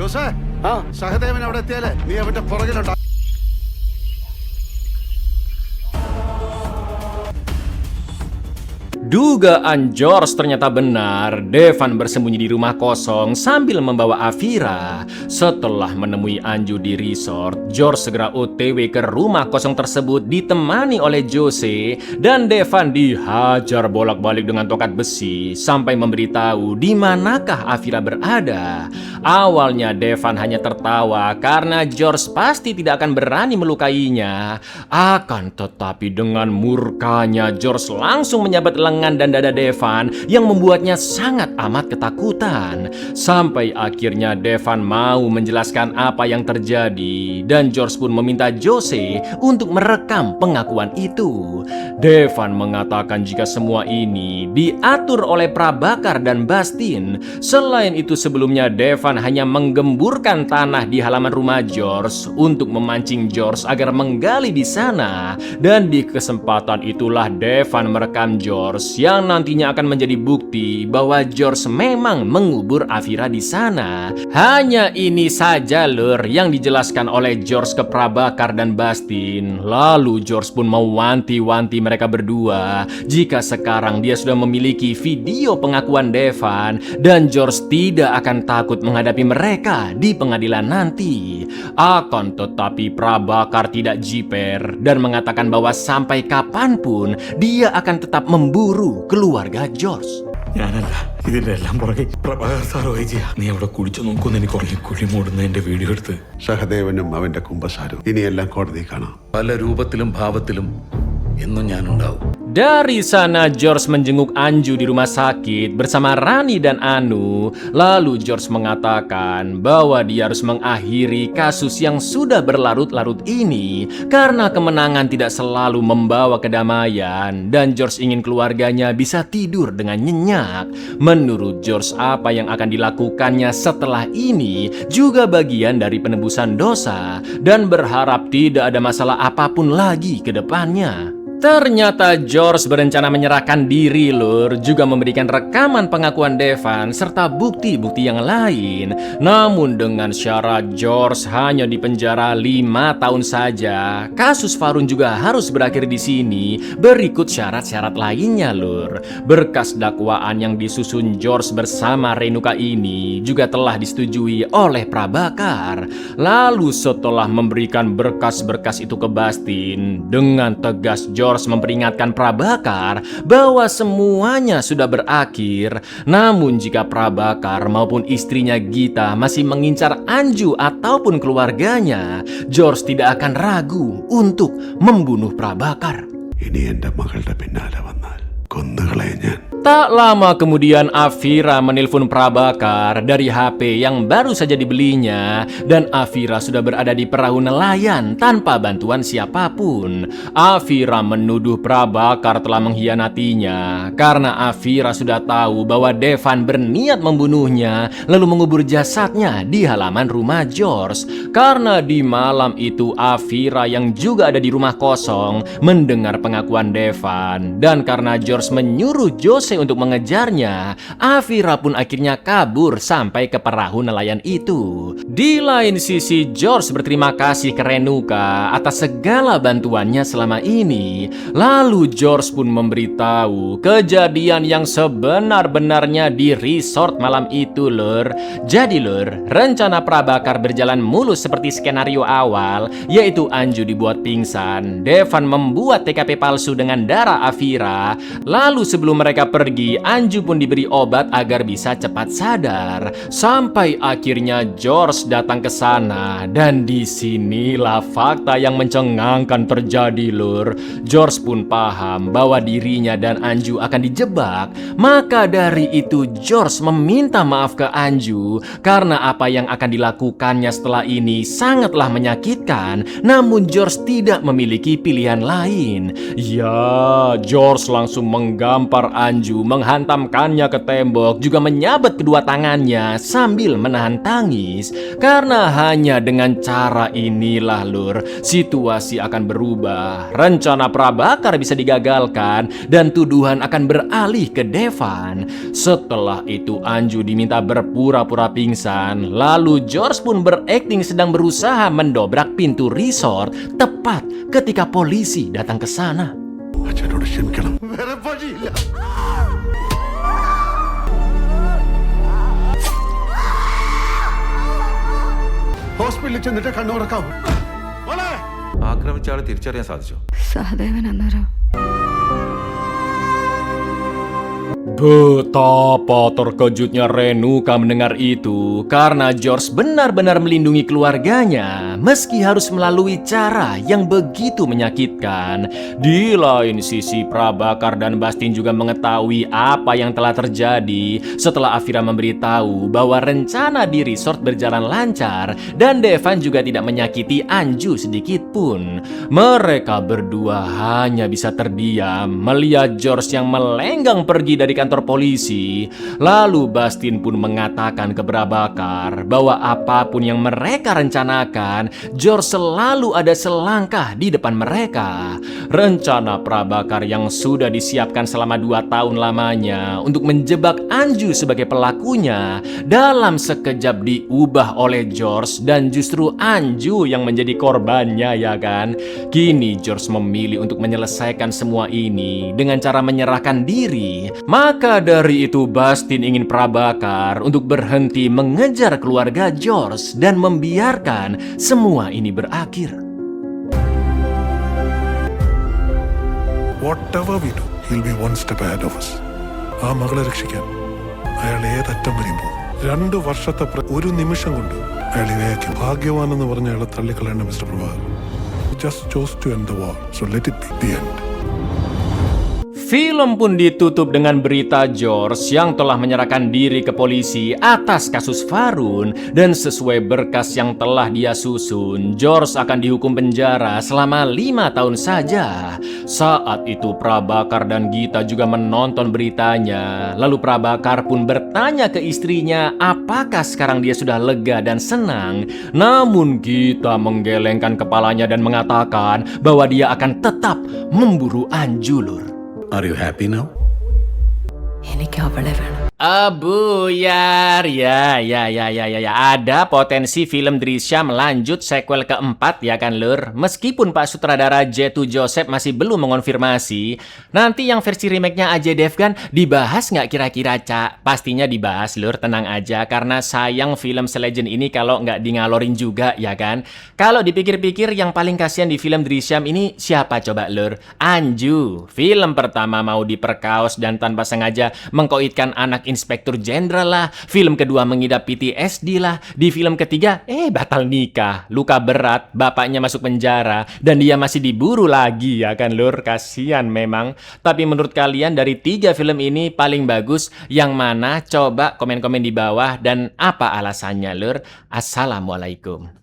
ജോസേ ആ സഹദേവൻ അവിടെ എത്തിയാലേ നീ അവന്റെ പുറകിലുണ്ടാ. Dugaan George ternyata benar. Devan bersembunyi di rumah kosong sambil membawa Afira. Setelah menemui Anju di resort, George segera OTW ke rumah kosong tersebut ditemani oleh Jose, dan Devan dihajar bolak-balik dengan tongkat besi sampai memberitahu di manakah Afira berada. Awalnya Devan hanya tertawa karena George pasti tidak akan berani melukainya. Akan tetapi dengan murkanya George langsung menyabet lengan dan dada Devan yang membuatnya sangat amat ketakutan. Sampai akhirnya Devan mau menjelaskan apa yang terjadi, dan George pun meminta Jose untuk merekam pengakuan itu. Devan mengatakan jika semua ini diatur oleh Prabakar dan Bastin. Selain itu sebelumnya Devan hanya menggemburkan tanah di halaman rumah George untuk memancing George agar menggali di sana, dan di kesempatan itulah Devan merekam George yang nantinya akan menjadi bukti bahwa George memang mengubur Afira di sana. Hanya ini saja lur yang dijelaskan oleh George ke Prabakar dan Bastin. Lalu George pun mewanti-wanti mereka berdua jika sekarang dia sudah memiliki video pengakuan Devan, dan George tidak akan takut menghadapi mereka di pengadilan nanti. Akan tetapi Prabakar tidak jiper dan mengatakan bahwa sampai kapanpun dia akan tetap memburu keluarga George. ഞാനല്ല ഇതിന്റെ എല്ലാം പുറകെ പ്രഭാകർ സാർ വൈദ്യ. നീ അവിടെ കുടിച്ചു നോക്കുമെന്ന് എനിക്ക് ഉറങ്ങി കുഴി മൂടുന്ന എന്റെ വീഡിയോ എടുത്ത്. സഹദേവനും അവന്റെ കുമ്പസാരവും ഇനിയെല്ലാം കോടതി കാണാം. പല രൂപത്തിലും ഭാവത്തിലും എന്നും ഞാനുണ്ടാവും. Dari sana George menjenguk Anju di rumah sakit bersama Rani dan Anu. Lalu George mengatakan bahwa dia harus mengakhiri kasus yang sudah berlarut-larut ini karena kemenangan tidak selalu membawa kedamaian, dan George ingin keluarganya bisa tidur dengan nyenyak. Menurut George, apa yang akan dilakukannya setelah ini juga bagian dari penebusan dosa, dan berharap tidak ada masalah apapun lagi ke depannya. Ternyata George berencana menyerahkan diri lur, juga memberikan rekaman pengakuan Devan serta bukti-bukti yang lain. Namun dengan syarat George hanya dipenjara 5 tahun saja. Kasus Farun juga harus berakhir di sini berikut syarat-syarat lainnya lur. Berkas dakwaan yang disusun George bersama Renuka ini juga telah disetujui oleh Prabakar. Lalu setelah memberikan berkas-berkas itu ke Bastin, dengan tegas George memperingatkan Prabakar bahwa semuanya sudah berakhir. Namun jika Prabakar maupun istrinya Gita masih mengincar Anju ataupun keluarganya, George tidak akan ragu untuk membunuh Prabakar. ഇനി എന്റെ മകളുടെ പിന്നാലെ വന്നാൽ കൊന്നുകളയെ ഞാൻ. Tak lama kemudian Afira menelpon Prabakar dari HP yang baru saja dibelinya, dan Afira sudah berada di perahu nelayan tanpa bantuan siapapun. Afira menuduh Prabakar telah mengkhianatinya karena Afira sudah tahu bahwa Devan berniat membunuhnya lalu mengubur jasadnya di halaman rumah George. Karena di malam itu Afira yang juga ada di rumah kosong mendengar pengakuan Devan, dan karena George menyuruh Jose untuk mengejarnya, Afira pun akhirnya kabur sampai ke perahu nelayan itu. Di lain sisi, George berterima kasih ke Renuka atas segala bantuannya selama ini. Lalu George pun memberitahu kejadian yang sebenar-benarnya di resort malam itu lur. Jadi lur, rencana Prabakar berjalan mulus seperti skenario awal, yaitu Anju dibuat pingsan, Devan membuat TKP palsu dengan darah Afira. Lalu sebelum mereka pergi, Anju pun diberi obat agar bisa cepat sadar. Sampai akhirnya George datang ke sana, dan disinilah fakta yang mencengangkan terjadi lur. George pun paham bahwa dirinya dan Anju akan dijebak. Maka dari itu George meminta maaf ke Anju karena apa yang akan dilakukannya setelah ini sangatlah menyakitkan. Namun George tidak memiliki pilihan lain. Ya, George langsung menggampar Anju Anju menghantamkannya ke tembok, juga menyabet kedua tangannya sambil menahan tangis. Karena hanya dengan cara inilah Lur, situasi akan berubah. Rencana Prabakar bisa digagalkan dan tuduhan akan beralih ke Devan. Setelah itu Anju diminta berpura-pura pingsan. Lalu George pun berakting sedang berusaha mendobrak pintu resort tepat ketika polisi datang ke sana. അച്ഛനോട് ക്ഷമിക്കണം. വേറെ വഴിയില്ല. ഹോസ്പിറ്റലിൽ ചെന്നിട്ട് കണ്ണുറക്കാം. ആക്രമിച്ച ആളെ തിരിച്ചറിയാൻ സാധിച്ചോ? സഹദേവൻ അന്നേരം Betapa terkejutnya Renuka mendengar itu karena George benar-benar melindungi keluarganya meski harus melalui cara yang begitu menyakitkan. Di lain sisi, Prabakar dan Bastin juga mengetahui apa yang telah terjadi setelah Afira memberitahu bahwa rencana di resort berjalan lancar dan Devan juga tidak menyakiti Anju sedikit pun. Mereka berdua hanya bisa terdiam melihat George yang melenggang pergi dari kantor polisi. Lalu Bastin pun mengatakan ke Prabakar bahwa apapun yang mereka rencanakan, George selalu ada selangkah di depan mereka. Rencana Prabakar yang sudah disiapkan selama 2 tahun lamanya untuk menjebak Anju sebagai pelakunya dalam sekejap diubah oleh George dan justru Anju yang menjadi korbannya, ya kan? Kini George memilih untuk menyelesaikan semua ini dengan cara menyerahkan diri. Maka dari itu Bastin ingin Prabakar untuk berhenti mengejar keluarga George dan membiarkan semua ini berakhir. Whatever we do, he'll be one step ahead of us. ആ മകളെ രക്ഷിക്കാൻ അയാൾ ഏതറ്റം വരെയും പോകും. 2 വർഷത്തെ ഒരു നിമിഷം കൊണ്ട് അയാൾ ഇരയാക്കി. ഭാഗ്യവാനെന്ന് പറഞ്ഞ അയാളെ തള്ളിക്കളയേണ്ട മിസ്റ്റർ Prabhakar. Just chose to end the war, so let it be the end. Film pun ditutup dengan berita George yang telah menyerahkan diri ke polisi atas kasus Farun, dan sesuai berkas yang telah dia susun, George akan dihukum penjara selama 5 tahun saja. Saat itu Prabakar dan Gita juga menonton beritanya. Lalu Prabakar pun bertanya ke istrinya apakah sekarang dia sudah lega dan senang. Namun Gita menggelengkan kepalanya dan mengatakan bahwa dia akan tetap memburu Anju, Lur. Are you happy now? എനിക്ക് അവളെ വേണം. Buyar, ya. Ada potensi film Drishyam lanjut sequel keempat, ya kan Lur? Meskipun Pak Sutradara J2 Joseph masih belum mengonfirmasi. Nanti yang versi remake-nya Ajay Devgan dibahas nggak kira-kira, Cak? Pastinya dibahas, Lur, tenang aja. Karena sayang film selegend ini kalau nggak ngalorin juga, ya kan? Kalau dipikir-pikir yang paling kasihan di film Drishyam ini siapa coba, Lur? Anju. Film pertama mau diperkaos dan tanpa sengaja mengkoitkan anak inspektur jenderal lah. Film kedua mengidap PTSD lah. Di film ketiga, batal nikah, luka berat, bapaknya masuk penjara, dan dia masih diburu lagi, ya kan Lur? Kasian memang. Tapi menurut kalian dari 3 film ini paling bagus yang mana? Coba komen-komen di bawah dan apa alasannya, Lur? Assalamualaikum.